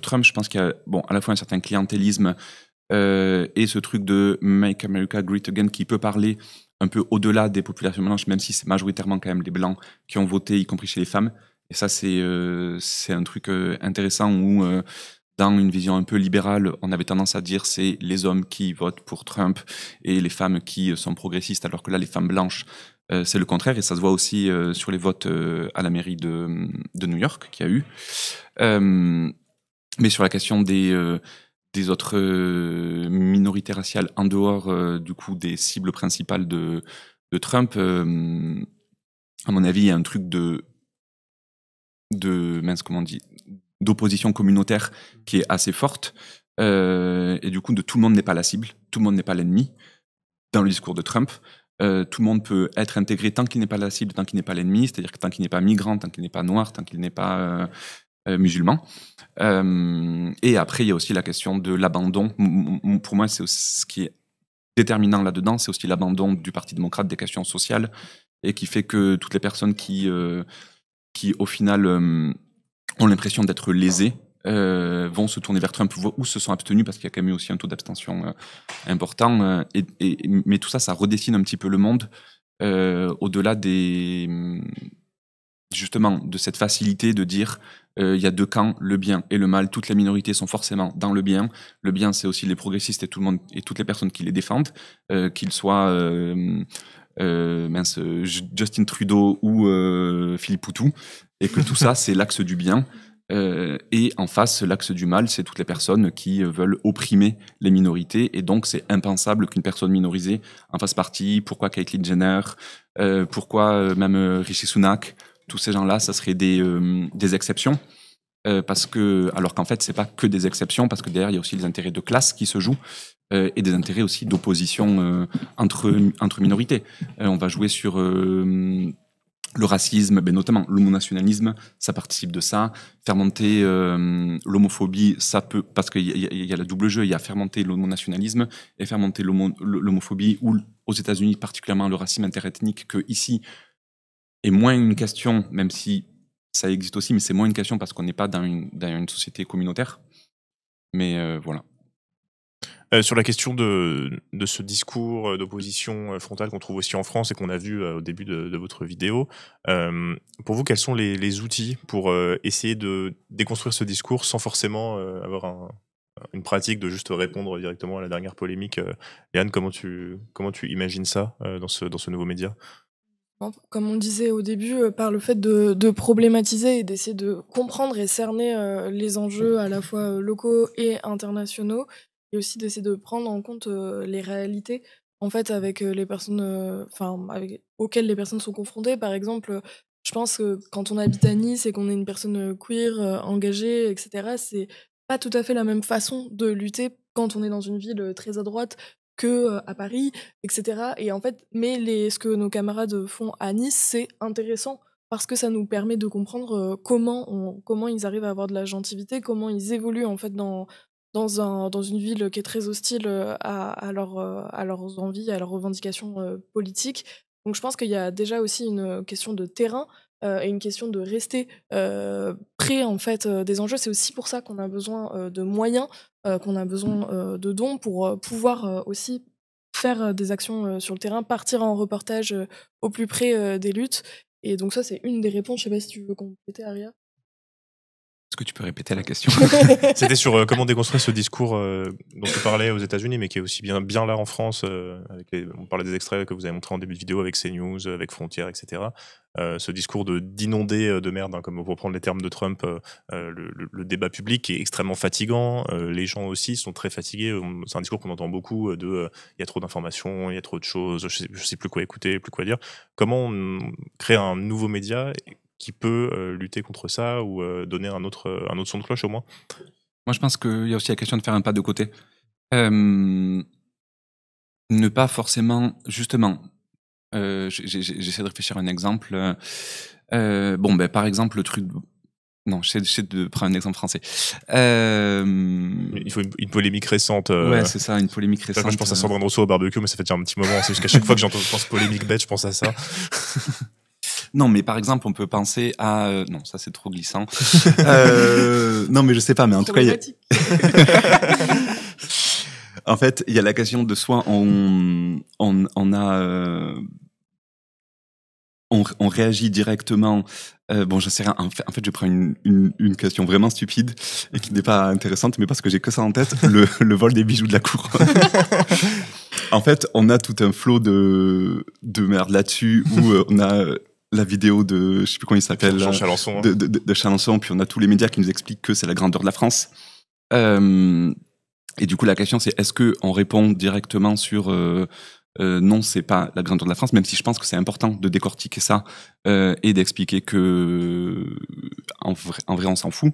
Trump. Je pense qu'il y a à la fois un certain clientélisme et ce truc de Make America Great Again qui peut parler un peu au-delà des populations blanches, même si c'est majoritairement quand même les blancs qui ont voté, y compris chez les femmes. Et ça, c'est un truc intéressant où, dans une vision un peu libérale, on avait tendance à dire c'est les hommes qui votent pour Trump et les femmes qui sont progressistes, alors que là, les femmes blanches, c'est le contraire. Et ça se voit aussi sur les votes à la mairie de New York qu'il y a eu. Mais sur la question des autres minorités raciales en dehors du coup des cibles principales de Trump, à mon avis, il y a un truc d'opposition communautaire qui est assez forte, et du coup tout le monde n'est pas la cible, tout le monde n'est pas l'ennemi dans le discours de Trump. Tout le monde peut être intégré tant qu'il n'est pas la cible, tant qu'il n'est pas l'ennemi, c'est-à-dire que tant qu'il n'est pas migrant, tant qu'il n'est pas noir, tant qu'il n'est pas musulman. Et après il y a aussi la question de l'abandon. Pour moi, c'est ce qui est déterminant là-dedans, c'est aussi l'abandon du Parti démocrate des questions sociales, et qui fait que toutes les personnes qui au final ont l'impression d'être lésées vont se tourner vers Trump ou se sont abstenus, parce qu'il y a quand même eu aussi un taux d'abstention important. Mais tout ça, ça redessine un petit peu le monde au-delà justement de cette facilité de dire il y a deux camps, le bien et le mal. Toutes les minorités sont forcément dans le bien. Le bien, c'est aussi les progressistes et tout le monde et toutes les personnes qui les défendent, qu'ils soient Justin Trudeau ou Philippe Poutou, et que tout ça, c'est l'axe du bien. Et en face, l'axe du mal, c'est toutes les personnes qui veulent opprimer les minorités. Et donc, c'est impensable qu'une personne minorisée en fasse partie. Pourquoi Caitlyn Jenner, pourquoi même Rishi Sunak, tous ces gens-là, ça serait des exceptions. Parce que, alors qu'en fait, c'est pas que des exceptions, parce que derrière, il y a aussi les intérêts de classe qui se jouent, et des intérêts aussi d'opposition entre minorités. On va jouer sur le racisme, notamment l'homonationalisme, ça participe de ça. Faire monter l'homophobie, ça peut, parce qu'il y a le double jeu, il y a faire monter l'homonationalisme et faire monter l'homophobie, ou aux États-Unis particulièrement le racisme interethnique, que ici est moins une question, même si ça existe aussi, mais c'est moins une question parce qu'on n'est pas dans une société communautaire. Mais voilà. Sur la question de ce discours d'opposition frontale qu'on trouve aussi en France et qu'on a vu au début de votre vidéo, pour vous, quels sont les outils pour essayer de déconstruire ce discours sans forcément avoir une pratique de juste répondre directement à la dernière polémique? Léane, comment tu imagines ça dans ce nouveau média? Comme on disait au début, par le fait de problématiser et d'essayer de comprendre et cerner les enjeux à la fois locaux et internationaux, et aussi d'essayer de prendre en compte les réalités en fait avec les personnes auxquelles les personnes sont confrontées. Par exemple, je pense que quand on habite à Nice et qu'on est une personne queer engagée, etc., c'est pas tout à fait la même façon de lutter quand on est dans une ville très à droite que à Paris, etc. Et en fait, ce que nos camarades font à Nice, c'est intéressant parce que ça nous permet de comprendre comment ils arrivent à avoir de la gentilité, comment ils évoluent en fait dans une ville qui est très hostile à leurs envies, à leurs revendications politiques. Donc je pense qu'il y a déjà aussi une question de terrain et une question de rester près en fait des enjeux. C'est aussi pour ça qu'on a besoin de moyens, qu'on a besoin de dons pour pouvoir aussi faire des actions sur le terrain, partir en reportage au plus près des luttes. Et donc ça, c'est une des réponses. Je sais pas si tu veux compléter, Aria. Est-ce que tu peux répéter la question? C'était sur comment déconstruire ce discours dont tu parlais aux États-Unis, mais qui est aussi bien là en France. On parlait des extraits que vous avez montrés en début de vidéo avec CNews, avec Frontières, etc. Ce discours d'inonder de merde, comme pour prendre les termes de Trump, le débat public est extrêmement fatigant. Les gens aussi sont très fatigués. C'est un discours qu'on entend beaucoup il y a trop d'informations, il y a trop de choses, je sais plus quoi écouter, plus quoi dire. Comment on crée un nouveau média qui peut lutter contre ça ou donner un autre son de cloche au moins? Moi, je pense qu'il y a aussi la question de faire un pas de côté. Ne pas forcément, justement, j'essaie de réfléchir à un exemple. Par exemple, le truc... Non, j'essaie de prendre un exemple français. Il faut une polémique récente. Ouais, c'est ça, une polémique récente. Moi, je pense à Sandrine Rousseau au barbecue, mais ça fait déjà un petit moment. C'est juste qu'à chaque fois que pense polémique bête, je pense à ça. Non, mais par exemple, on peut penser à... non, ça c'est trop glissant. Non, mais je sais pas, mais en tout cas... En fait, il y a la question de soit on réagit directement... j'en sais rien. En fait, je prends une question vraiment stupide et qui n'est pas intéressante, mais parce que j'ai que ça en tête, le vol des bijoux de la cour. En fait, on a tout un flot de merde là-dessus où on a... la vidéo de, je sais plus comment il s'appelle, Jean Chalençon, de Chalençon, puis on a tous les médias qui nous expliquent que c'est la grandeur de la France. Et du coup, la question, c'est est-ce que on répond directement sur non, c'est pas la grandeur de la France, même si je pense que c'est important de décortiquer ça et d'expliquer que en vrai, on s'en fout.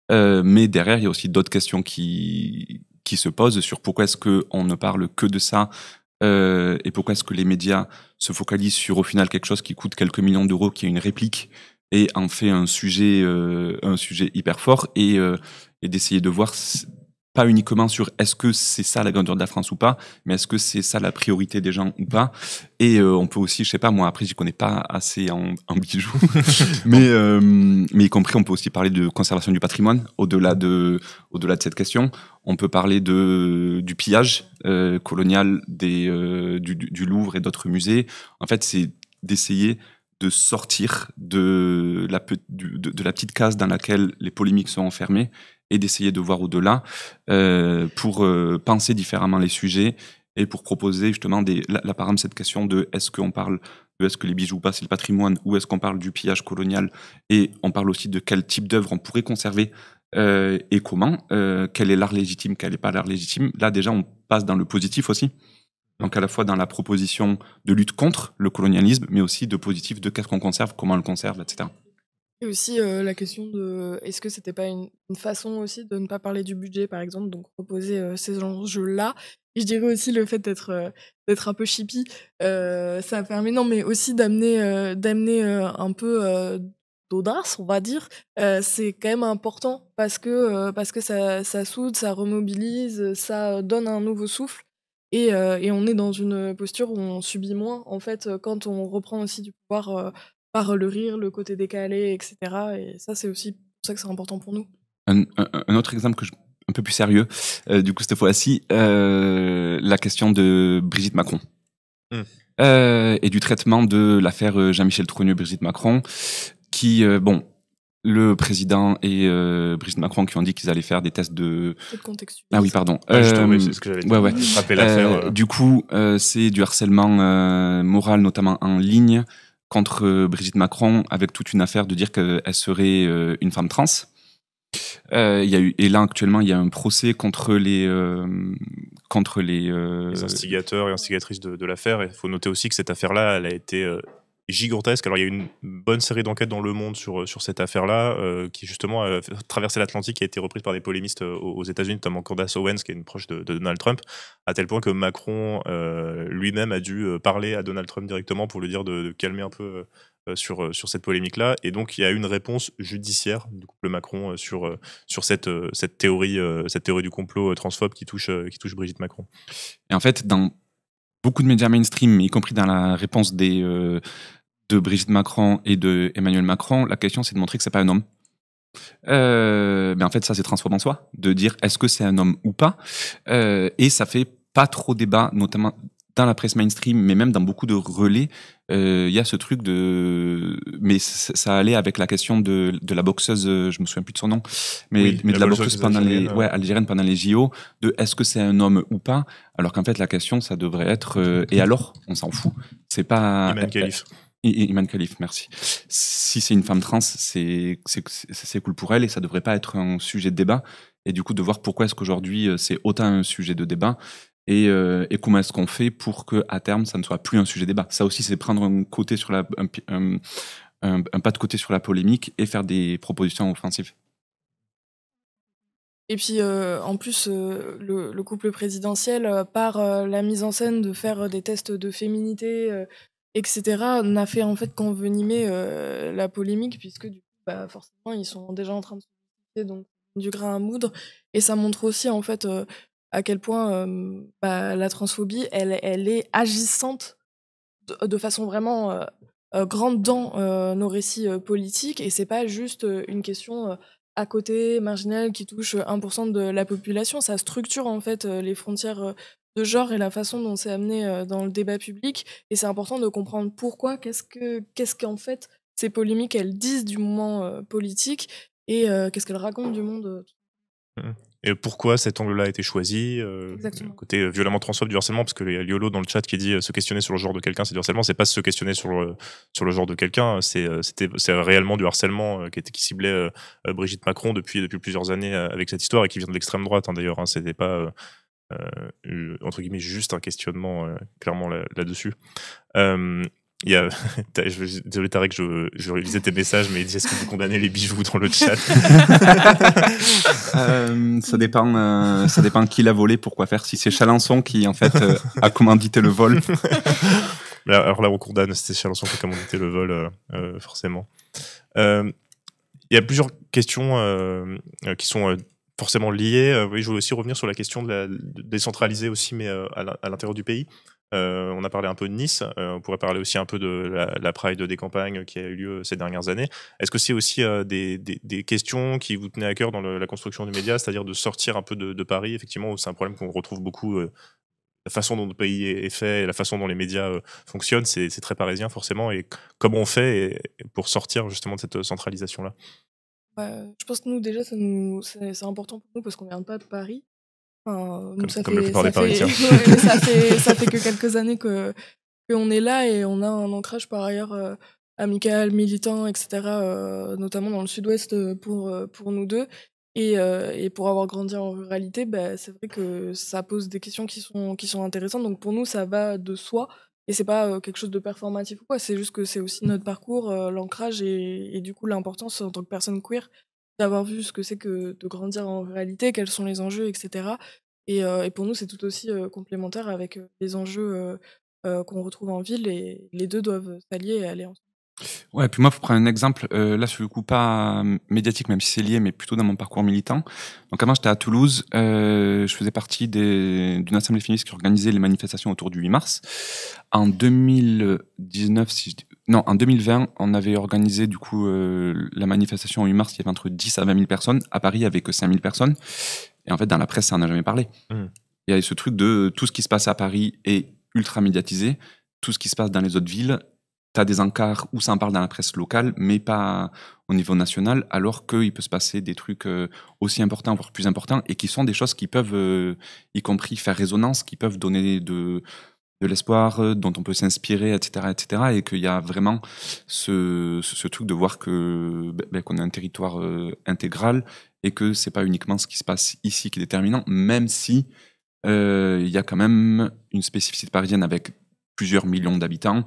Mais derrière, il y a aussi d'autres questions qui se posent sur pourquoi est-ce que on ne parle que de ça. Et pourquoi est-ce que les médias se focalisent sur au final quelque chose qui coûte quelques millions d'euros, qui est une réplique, et en fait un sujet hyper fort, et d'essayer de voir pas uniquement sur est-ce que c'est ça la grandeur de la France ou pas, mais est-ce que c'est ça la priorité des gens ou pas. Et on peut aussi, je sais pas, moi après j'y connais pas assez en bijoux, mais y compris on peut aussi parler de conservation du patrimoine au-delà de cette question. On peut parler du pillage colonial du Louvre et d'autres musées. En fait, c'est d'essayer de sortir de la petite case dans laquelle les polémiques sont enfermées et d'essayer de voir au-delà pour penser différemment les sujets et pour proposer justement par exemple cette question de est-ce que les bijoux passent le patrimoine ou est-ce qu'on parle du pillage colonial, et on parle aussi de quel type d'œuvre on pourrait conserver et comment, quel est l'art légitime, quel n'est pas l'art légitime. Là déjà on passe dans le positif aussi, donc à la fois dans la proposition de lutte contre le colonialisme, mais aussi de positif de qu'est-ce qu'on conserve, comment on le conserve, etc. Et aussi la question de est-ce que c'était pas une façon aussi de ne pas parler du budget, par exemple, donc reposer ces enjeux-là. Et je dirais aussi le fait d'être un peu chippie, ça permet non, mais aussi d'amener un peu d'audace, on va dire. C'est quand même important parce que ça soude, ça remobilise, ça donne un nouveau souffle. Et on est dans une posture où on subit moins, en fait, quand on reprend aussi du pouvoir par le rire, le côté décalé, etc. Et ça, c'est aussi pour ça que c'est important pour nous. Un autre exemple un peu plus sérieux, du coup cette fois-ci, la question de Brigitte Macron. Et du traitement de l'affaire Jean-Michel Trogneux-Brigitte Macron, qui, le président et Brigitte Macron qui ont dit qu'ils allaient faire des tests de... Ah oui, pardon. Justement, c'est ce que j'allais dire. Ouais. Rappeler l'affaire. Du coup, c'est du harcèlement moral, notamment en ligne, contre Brigitte Macron, avec toute une affaire de dire qu'elle serait une femme trans. Et là actuellement il y a un procès contre les instigateurs et instigatrices de l'affaire. Il faut noter aussi que cette affaire-là, elle a été gigantesque. Alors il y a eu une bonne série d'enquêtes dans le monde sur cette affaire-là, qui justement a traversé l'Atlantique et a été reprise par des polémistes aux États-Unis, notamment Candace Owens, qui est une proche de Donald Trump, à tel point que Macron lui-même a dû parler à Donald Trump directement pour lui dire de calmer un peu sur cette polémique-là. Et donc il y a eu une réponse judiciaire du couple Macron sur cette théorie du complot transphobe qui touche Brigitte Macron. Et en fait, dans beaucoup de médias mainstream, y compris dans la réponse de Brigitte Macron et de Emmanuel Macron, la question c'est de montrer que c'est pas un homme. Mais en fait, ça c'est transphobe en soi, de dire est-ce que c'est un homme ou pas. Et ça fait pas trop débat, notamment dans la presse mainstream, mais même dans beaucoup de relais, il y a ce truc de... Mais ça allait avec la question de la boxeuse, je me souviens plus de son nom, mais de la boxeuse algérienne pendant les JO, de est-ce que c'est un homme ou pas, alors qu'en fait la question, ça devrait être et alors, on s'en fout. C'est pas... Iman Khalif. Iman Khalif, merci. Si c'est une femme trans, c'est cool pour elle et ça devrait pas être un sujet de débat. Et du coup, de voir pourquoi est-ce qu'aujourd'hui c'est autant un sujet de débat. Et comment est-ce qu'on fait pour que à terme ça ne soit plus un sujet de débat. Ça aussi, c'est prendre un côté sur un pas de côté sur la polémique et faire des propositions offensives. Et puis en plus, le couple présidentiel, par la mise en scène de faire des tests de féminité, etc., n'a fait en fait qu'envenimer la polémique, puisque du coup, forcément, ils sont déjà en train de se justifier, donc du grain à moudre. Et ça montre aussi en fait à quel point la transphobie, elle est agissante de façon vraiment grande dans nos récits politiques, et c'est pas juste une question à côté, marginale, qui touche 1% de la population. Ça structure en fait les frontières de genre et la façon dont c'est amené dans le débat public, et c'est important de comprendre pourquoi, qu'est-ce qu'en fait ces polémiques elles disent du moment politique, et qu'est-ce qu'elles racontent du monde. Et pourquoi cet angle-là a été choisi, le côté violemment transphobe du harcèlement, parce qu'il y a Liolo dans le chat qui dit se questionner sur le genre de quelqu'un, c'est du harcèlement. C'est pas se questionner sur le genre de quelqu'un, c'est réellement du harcèlement qui ciblait Brigitte Macron depuis plusieurs années avec cette histoire, et qui vient de l'extrême droite d'ailleurs. C'était pas entre guillemets juste un questionnement clairement là-dessus. Il y a, désolé Tarek, je révisais tes messages, mais il dit est-ce que vous condamnez les bijoux dans le chat? Ça dépend qui l'a volé, pourquoi faire. Si c'est Chalençon qui en fait a commandité le vol. Alors là on condamne, c'était Chalençon qui a commandité le vol, forcément. Il y a plusieurs questions qui sont forcément liées. Oui, je voulais aussi revenir sur la question de décentraliser aussi, mais à l'intérieur du pays. On a parlé un peu de Nice, on pourrait parler aussi un peu de la Pride des campagnes qui a eu lieu ces dernières années. Est-ce que c'est aussi des questions qui vous tenaient à cœur dans la construction du média, c'est-à-dire de sortir un peu de Paris, effectivement, où c'est un problème qu'on retrouve beaucoup, la façon dont le pays est fait, et la façon dont les médias fonctionnent, c'est très parisien forcément, et comment on fait pour sortir justement de cette centralisation-là? Je pense que nous déjà c'est important pour nous parce qu'on vient pas de Paris. Enfin, comme la plupart des Parisiens. ça fait que quelques années qu'on est là, et on a un ancrage par ailleurs amical, militant, etc., notamment dans le sud-ouest pour nous deux. Et pour avoir grandi en ruralité, c'est vrai que ça pose des questions qui sont intéressantes. Donc pour nous, ça va de soi Et c'est pas quelque chose de performatif ou quoi, c'est juste que c'est aussi notre parcours, l'ancrage et du coup l'importance en tant que personne queer d'avoir vu ce que c'est que de grandir en réalité, quels sont les enjeux, etc. Et pour nous, c'est tout aussi complémentaire avec les enjeux qu'on retrouve en ville et les deux doivent s'allier et aller ensemble. Ouais, puis moi, pour prendre un exemple, là, sur le coup, pas médiatique, même si c'est lié, mais plutôt dans mon parcours militant. Donc, avant, j'étais à Toulouse, je faisais partie d'une assemblée féministe qui organisait les manifestations autour du 8 mars. En 2019, en 2020, on avait organisé, du coup, la manifestation au 8 mars, il y avait entre 10 à 20 000 personnes. À Paris, il y avait que 5 000 personnes. Et en fait, dans la presse, ça n'en a jamais parlé. Il y avait ce truc de tout ce qui se passe à Paris est ultra médiatisé. Tout ce qui se passe dans les autres villes, t'as des encarts où ça en parle dans la presse locale, mais pas au niveau national, alors qu'il peut se passer des trucs aussi importants, voire plus importants, et qui sont des choses qui peuvent, y compris faire résonance, qui peuvent donner de l'espoir, dont on peut s'inspirer, etc., et qu'il y a vraiment ce truc de voir qu'on a un territoire intégral, et que c'est pas uniquement ce qui se passe ici qui est déterminant, même si il y a quand même une spécificité parisienne avec plusieurs millions d'habitants,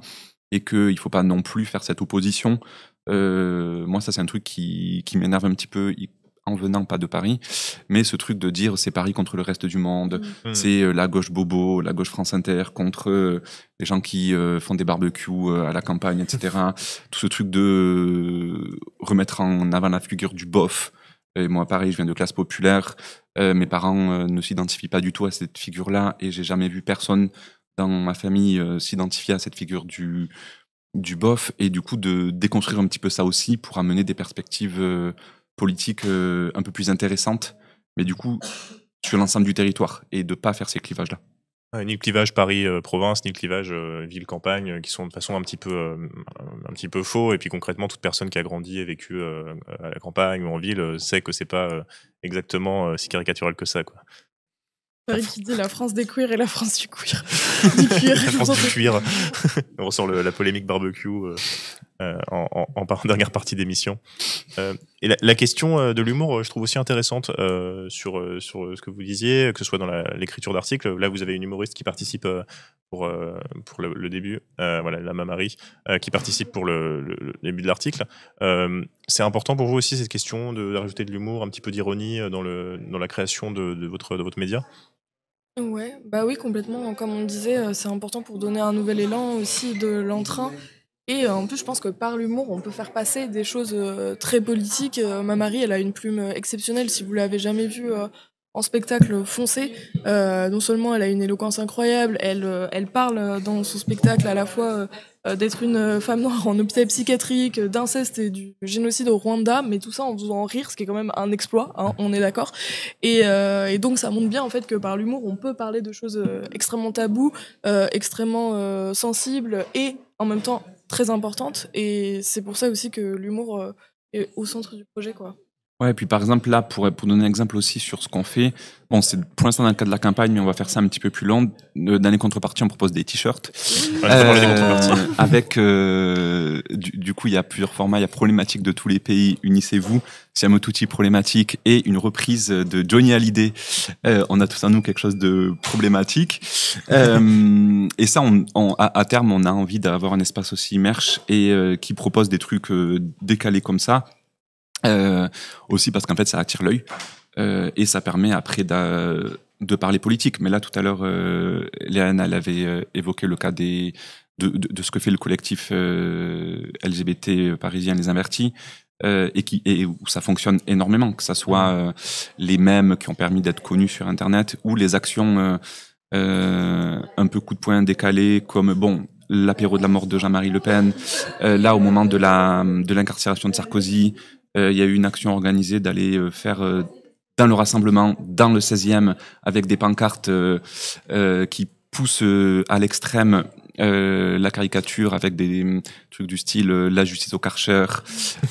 et qu'il ne faut pas non plus faire cette opposition. Moi, ça, c'est un truc qui m'énerve un petit peu en venant pas de Paris, mais ce truc de dire c'est Paris contre le reste du monde, c'est la gauche bobo, la gauche France Inter contre les gens qui font des barbecues à la campagne, etc. Tout ce truc de remettre en avant la figure du bof. Et moi, pareil, je viens de classe populaire. Mes parents ne s'identifient pas du tout à cette figure-là, et j'ai jamais vu personne dans ma famille s'identifier à cette figure du bof, et du coup de déconstruire un petit peu ça aussi pour amener des perspectives politiques un peu plus intéressantes, mais du coup sur l'ensemble du territoire, et de pas faire ces clivages-là. Ni le clivage Paris-province, ni le clivage ville-campagne, qui sont de façon un petit peu faux. Et puis concrètement, toute personne qui a grandi et vécu à la campagne ou en ville sait que c'est pas exactement si caricatural que ça, quoi. Paris qui dit la France des queers et la France du queer. La France du cuir. On ressort la polémique barbecue en dernière partie d'émission. Et la question de l'humour, je trouve aussi intéressante sur ce que vous disiez, que ce soit dans l'écriture d'articles. Là, vous avez une humoriste qui participe pour le début, voilà, la Marie, qui participe pour le début de l'article. C'est important pour vous aussi cette question de rajouter de l'humour, un petit peu d'ironie dans la création de votre média? Ouais, bah oui, complètement. Comme on disait, c'est important pour donner un nouvel élan aussi de l'entrain. Et en plus, je pense que par l'humour, on peut faire passer des choses très politiques. Ma Marie, elle a une plume exceptionnelle. Si vous l'avez jamais vue en spectacle, foncez. Non seulement elle a une éloquence incroyable, elle parle dans son spectacle à la fois d'être une femme noire en hôpital psychiatrique, d'inceste et du génocide au Rwanda, mais tout ça en faisant rire, ce qui est quand même un exploit, hein, on est d'accord. Et donc ça montre bien en fait que par l'humour, on peut parler de choses extrêmement taboues, extrêmement sensibles et en même temps très importantes. Et c'est pour ça aussi que l'humour est au centre du projet, quoi. Ouais, et puis par exemple, là, pour donner un exemple aussi sur ce qu'on fait, bon, c'est pour l'instant dans le cadre de la campagne, mais on va faire ça un petit peu plus long. Dans les contreparties, on propose des t-shirts. Avec, du coup, il y a plusieurs formats, il y a problématique de tous les pays, unissez-vous, Siamo Tutti problématique, et une reprise de Johnny Hallyday. On a tous en nous quelque chose de problématique. Et ça, à terme, on a envie d'avoir un espace aussi merch et qui propose des trucs décalés comme ça. Aussi parce qu'en fait ça attire l'œil et ça permet après de parler politique. Mais là tout à l'heure Léane, elle avait évoqué le cas de ce que fait le collectif LGBT parisien Les Invertis et où ça fonctionne énormément, que ça soit les mèmes qui ont permis d'être connus sur internet ou les actions un peu coup de poing décalées comme l'apéro de la mort de Jean-Marie Le Pen, là au moment de l'incarcération de Sarkozy. Il y a eu une action organisée d'aller faire dans le rassemblement, dans le 16e, avec des pancartes qui poussent à l'extrême la caricature, avec des trucs du style la justice au Karcher,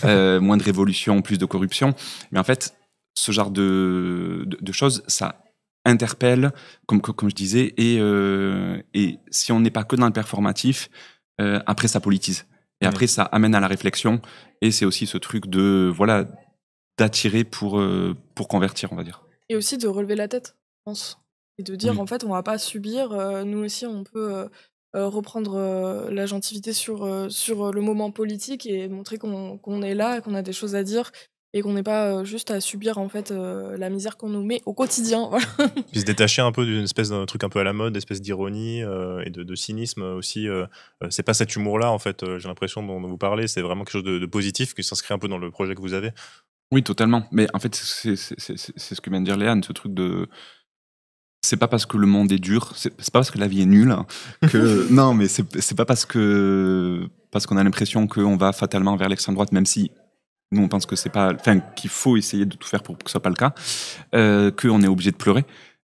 moins de révolution, plus de corruption. Mais en fait, ce genre de choses, ça interpelle, comme je disais, et si on n'est pas que dans le performatif, après ça politise. Et après, ça amène à la réflexion. Et c'est aussi ce truc d'attirer pour convertir, on va dire. Et aussi de relever la tête, je pense. Et de dire, en fait, on va pas subir. Nous aussi, on peut reprendre l'agentivité sur le moment politique et montrer qu'on est là, qu'on a des choses à dire et qu'on n'est pas juste à subir en fait la misère qu'on nous met au quotidien. Voilà. Puis se détacher un peu d'une espèce d'un truc un peu à la mode, d'espèce d'ironie et de cynisme aussi. C'est pas cet humour-là, en fait, j'ai l'impression dont vous parlez, c'est vraiment quelque chose de positif qui s'inscrit un peu dans le projet que vous avez. Oui, totalement. Mais en fait, c'est ce que vient de dire Léane, ce truc de... C'est pas parce que le monde est dur, c'est pas parce que la vie est nulle que... Non, mais c'est pas parce qu'on a l'impression qu'on va fatalement vers l'extrême droite, même si nous on pense que c'est pas... Enfin, qu'il faut essayer de tout faire pour que ce soit pas le cas, qu'on est obligé de pleurer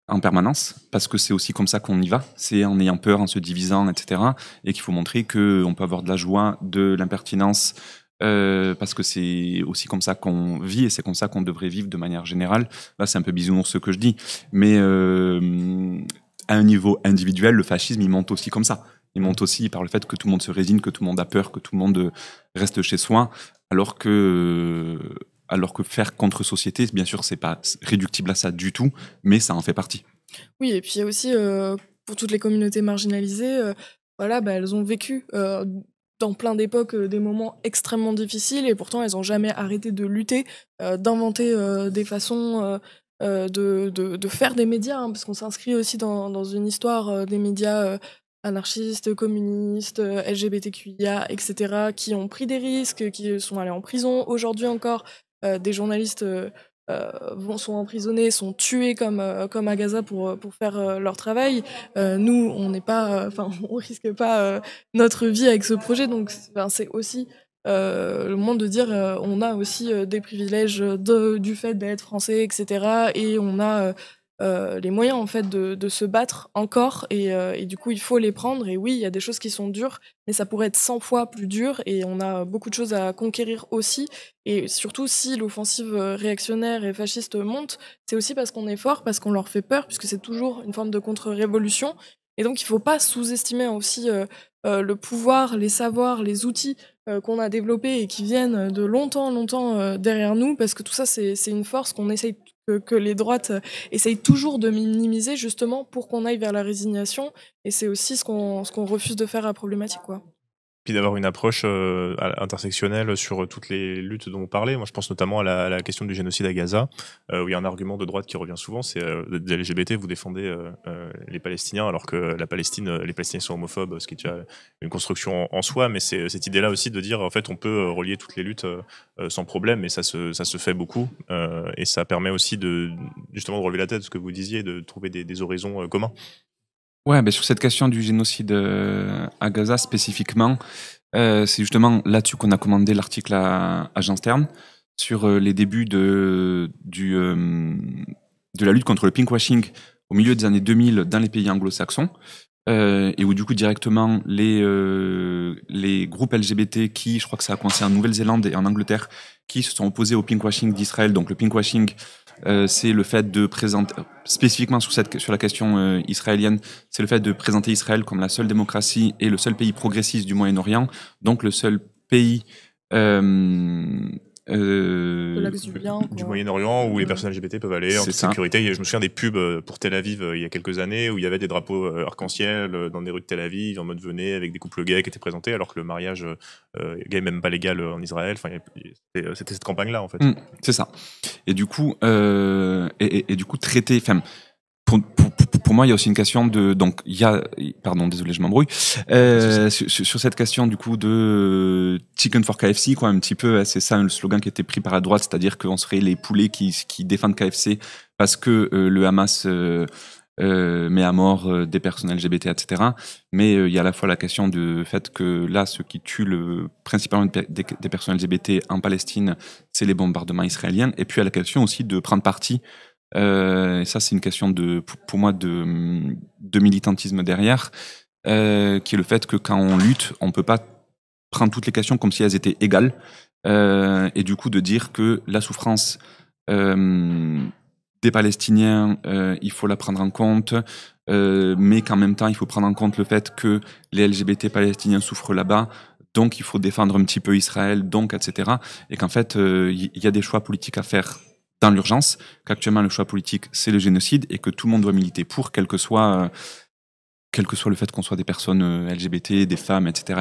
en permanence, parce que c'est aussi comme ça qu'on y va, c'est en ayant peur, en se divisant, etc. Et qu'il faut montrer qu'on peut avoir de la joie, de l'impertinence, parce que c'est aussi comme ça qu'on vit et c'est comme ça qu'on devrait vivre de manière générale. Là, c'est un peu bisounours ce que je dis, mais à un niveau individuel, le fascisme, il monte aussi comme ça. Il monte aussi par le fait que tout le monde se résigne, que tout le monde a peur, que tout le monde reste chez soi, alors que faire contre-société, bien sûr, c'est pas réductible à ça du tout, mais ça en fait partie. Oui, et puis il y a aussi, pour toutes les communautés marginalisées, voilà, elles ont vécu dans plein d'époques des moments extrêmement difficiles et pourtant elles n'ont jamais arrêté de lutter, d'inventer des façons de faire des médias, hein, parce qu'on s'inscrit aussi dans une histoire des médias anarchistes, communistes, LGBTQIA, etc., qui ont pris des risques, qui sont allés en prison. Aujourd'hui encore, des journalistes sont emprisonnés, sont tués comme à Gaza pour faire leur travail. Nous, on n'est pas, on risque pas notre vie avec ce projet, donc c'est aussi le moment de dire on a aussi des privilèges du fait d'être français, etc. Et on a les moyens en fait de se battre encore et du coup il faut les prendre. Et oui, il y a des choses qui sont dures, mais ça pourrait être 100 fois plus dur et on a beaucoup de choses à conquérir aussi. Et surtout, si l'offensive réactionnaire et fasciste monte, c'est aussi parce qu'on est fort, parce qu'on leur fait peur, puisque c'est toujours une forme de contre-révolution. Et donc il ne faut pas sous-estimer aussi le pouvoir, les savoirs, les outils qu'on a développés et qui viennent de longtemps derrière nous, parce que tout ça c'est une force qu'on essaye que les droites essayent toujours de minimiser justement pour qu'on aille vers la résignation, et c'est aussi ce qu'on refuse de faire à Problématique, quoi. Puis d'avoir une approche intersectionnelle sur toutes les luttes dont vous parlez. Moi, je pense notamment à la question du génocide à Gaza, où il y a un argument de droite qui revient souvent, c'est des LGBT, vous défendez les Palestiniens, alors que les Palestiniens sont homophobes, ce qui est déjà une construction en soi, mais c'est cette idée-là aussi de dire, en fait, on peut relier toutes les luttes sans problème, et ça se fait beaucoup, et ça permet aussi justement de relever la tête, ce que vous disiez, de trouver des horizons communs. Ouais, sur cette question du génocide à Gaza spécifiquement, c'est justement là-dessus qu'on a commandé l'article à Jean Stern sur les débuts de la lutte contre le pinkwashing au milieu des années 2000 dans les pays anglo-saxons, et où du coup directement les groupes LGBT qui, je crois que ça a commencé en Nouvelle-Zélande et en Angleterre, qui se sont opposés au pinkwashing d'Israël. Donc le pinkwashing, c'est le fait de présenter, spécifiquement sur la question israélienne, c'est le fait de présenter Israël comme la seule démocratie et le seul pays progressiste du Moyen-Orient, donc le seul pays du Moyen-Orient où les personnes LGBT peuvent aller en toute sécurité. Je me souviens des pubs pour Tel Aviv il y a quelques années où il y avait des drapeaux arc-en-ciel dans des rues de Tel Aviv en mode venez, avec des couples gays qui étaient présentés, alors que le mariage gay n'est même pas légal en Israël. Enfin, c'était cette campagne-là en fait. C'est ça. Et du coup, du coup traiter... Enfin, pour moi, il y a aussi une question de... Donc, il y a... Pardon, désolé, je m'embrouille. Sur cette question, du coup, de Chicken for KFC, quoi, un petit peu, c'est ça le slogan qui était pris par la droite, c'est-à-dire qu'on serait les poulets qui défendent KFC parce que le Hamas met à mort des personnes LGBT, etc. Mais il y a à la fois la question du fait que là, ceux qui tuent principalement des personnes LGBT en Palestine, c'est les bombardements israéliens. Et puis, il y a la question aussi de prendre parti. Et ça, c'est une question pour moi de militantisme derrière, qui est le fait que quand on lutte, on peut pas prendre toutes les questions comme si elles étaient égales, et du coup de dire que la souffrance des Palestiniens, il faut la prendre en compte, mais qu'en même temps, il faut prendre en compte le fait que les LGBT palestiniens souffrent là-bas, donc il faut défendre un petit peu Israël, donc etc. Et qu'en fait, il y a des choix politiques à faire dans l'urgence, qu'actuellement le choix politique c'est le génocide et que tout le monde doit militer pour, quel que soit quel que soit le fait qu'on soit des personnes LGBT, des femmes, etc.,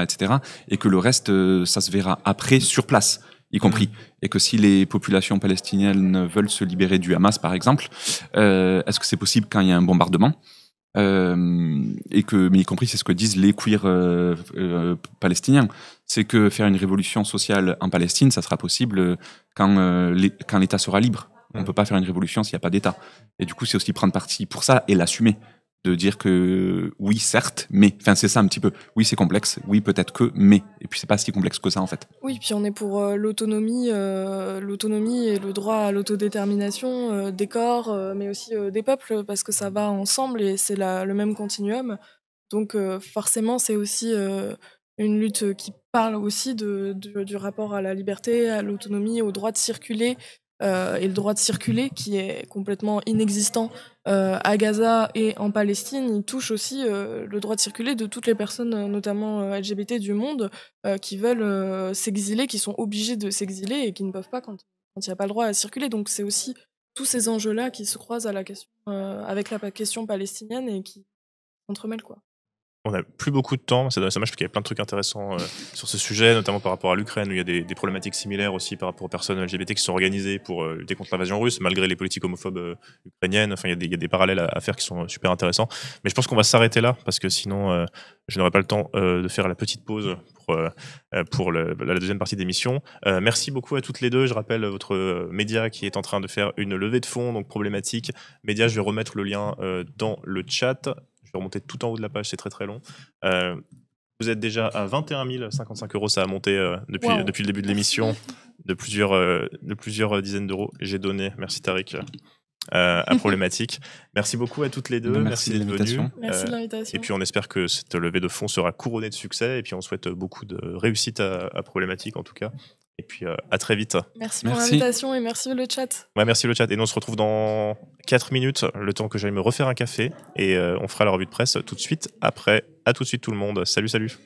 et que le reste, ça se verra après sur place, y compris. Et que si les populations palestiniennes veulent se libérer du Hamas, par exemple, est-ce que c'est possible quand il y a un bombardement ? Mais y compris, c'est ce que disent les queers palestiniens, c'est que faire une révolution sociale en Palestine, ça sera possible quand l'État sera libre. On ne peut pas faire une révolution s'il n'y a pas d'État. Et du coup, c'est aussi prendre parti pour ça et l'assumer. De dire que oui, certes, mais. Enfin, c'est ça un petit peu. Oui, c'est complexe. Oui, peut-être que, mais. Et puis, c'est pas si complexe que ça, en fait. Oui, puis on est pour l'autonomie et le droit à l'autodétermination des corps, mais aussi des peuples, parce que ça va ensemble et c'est le même continuum. Donc, forcément, c'est aussi une lutte qui parle aussi du rapport à la liberté, à l'autonomie, au droit de circuler. Et le droit de circuler, qui est complètement inexistant à Gaza et en Palestine, il touche aussi le droit de circuler de toutes les personnes, notamment LGBT du monde, qui veulent s'exiler, qui sont obligées de s'exiler et qui ne peuvent pas quand il n'y a pas le droit à circuler. Donc c'est aussi tous ces enjeux-là qui se croisent à la question, avec la question palestinienne et qui s'entremêlent, quoi. On n'a plus beaucoup de temps, ça marche parce qu'il y a plein de trucs intéressants sur ce sujet, notamment par rapport à l'Ukraine, où il y a des problématiques similaires aussi par rapport aux personnes LGBT qui sont organisées pour lutter contre l'invasion russe, malgré les politiques homophobes ukrainiennes. Enfin, il y a des parallèles à faire qui sont super intéressants. Mais je pense qu'on va s'arrêter là, parce que sinon, je n'aurai pas le temps de faire la petite pause pour la deuxième partie d'émission. Merci beaucoup à toutes les deux. Je rappelle votre média qui est en train de faire une levée de fonds, donc problématique. Média, je vais remettre le lien dans le chat. Je vais remonter tout en haut de la page, c'est très très long. Vous êtes déjà à 21 055 €, ça a monté depuis le début de l'émission, de plusieurs dizaines d'euros. J'ai donné, merci Tariq, à Problématique. Merci beaucoup à toutes les deux, merci d'être venues. Merci de l'invitation. Et puis on espère que cette levée de fonds sera couronnée de succès, et puis on souhaite beaucoup de réussite à Problématique en tout cas. Et puis à très vite. Merci pour l'invitation et merci le chat. Ouais, merci le chat. Et nous on se retrouve dans 4 minutes, le temps que j'aille me refaire un café. Et on fera la revue de presse tout de suite après. À tout de suite tout le monde. Salut, salut.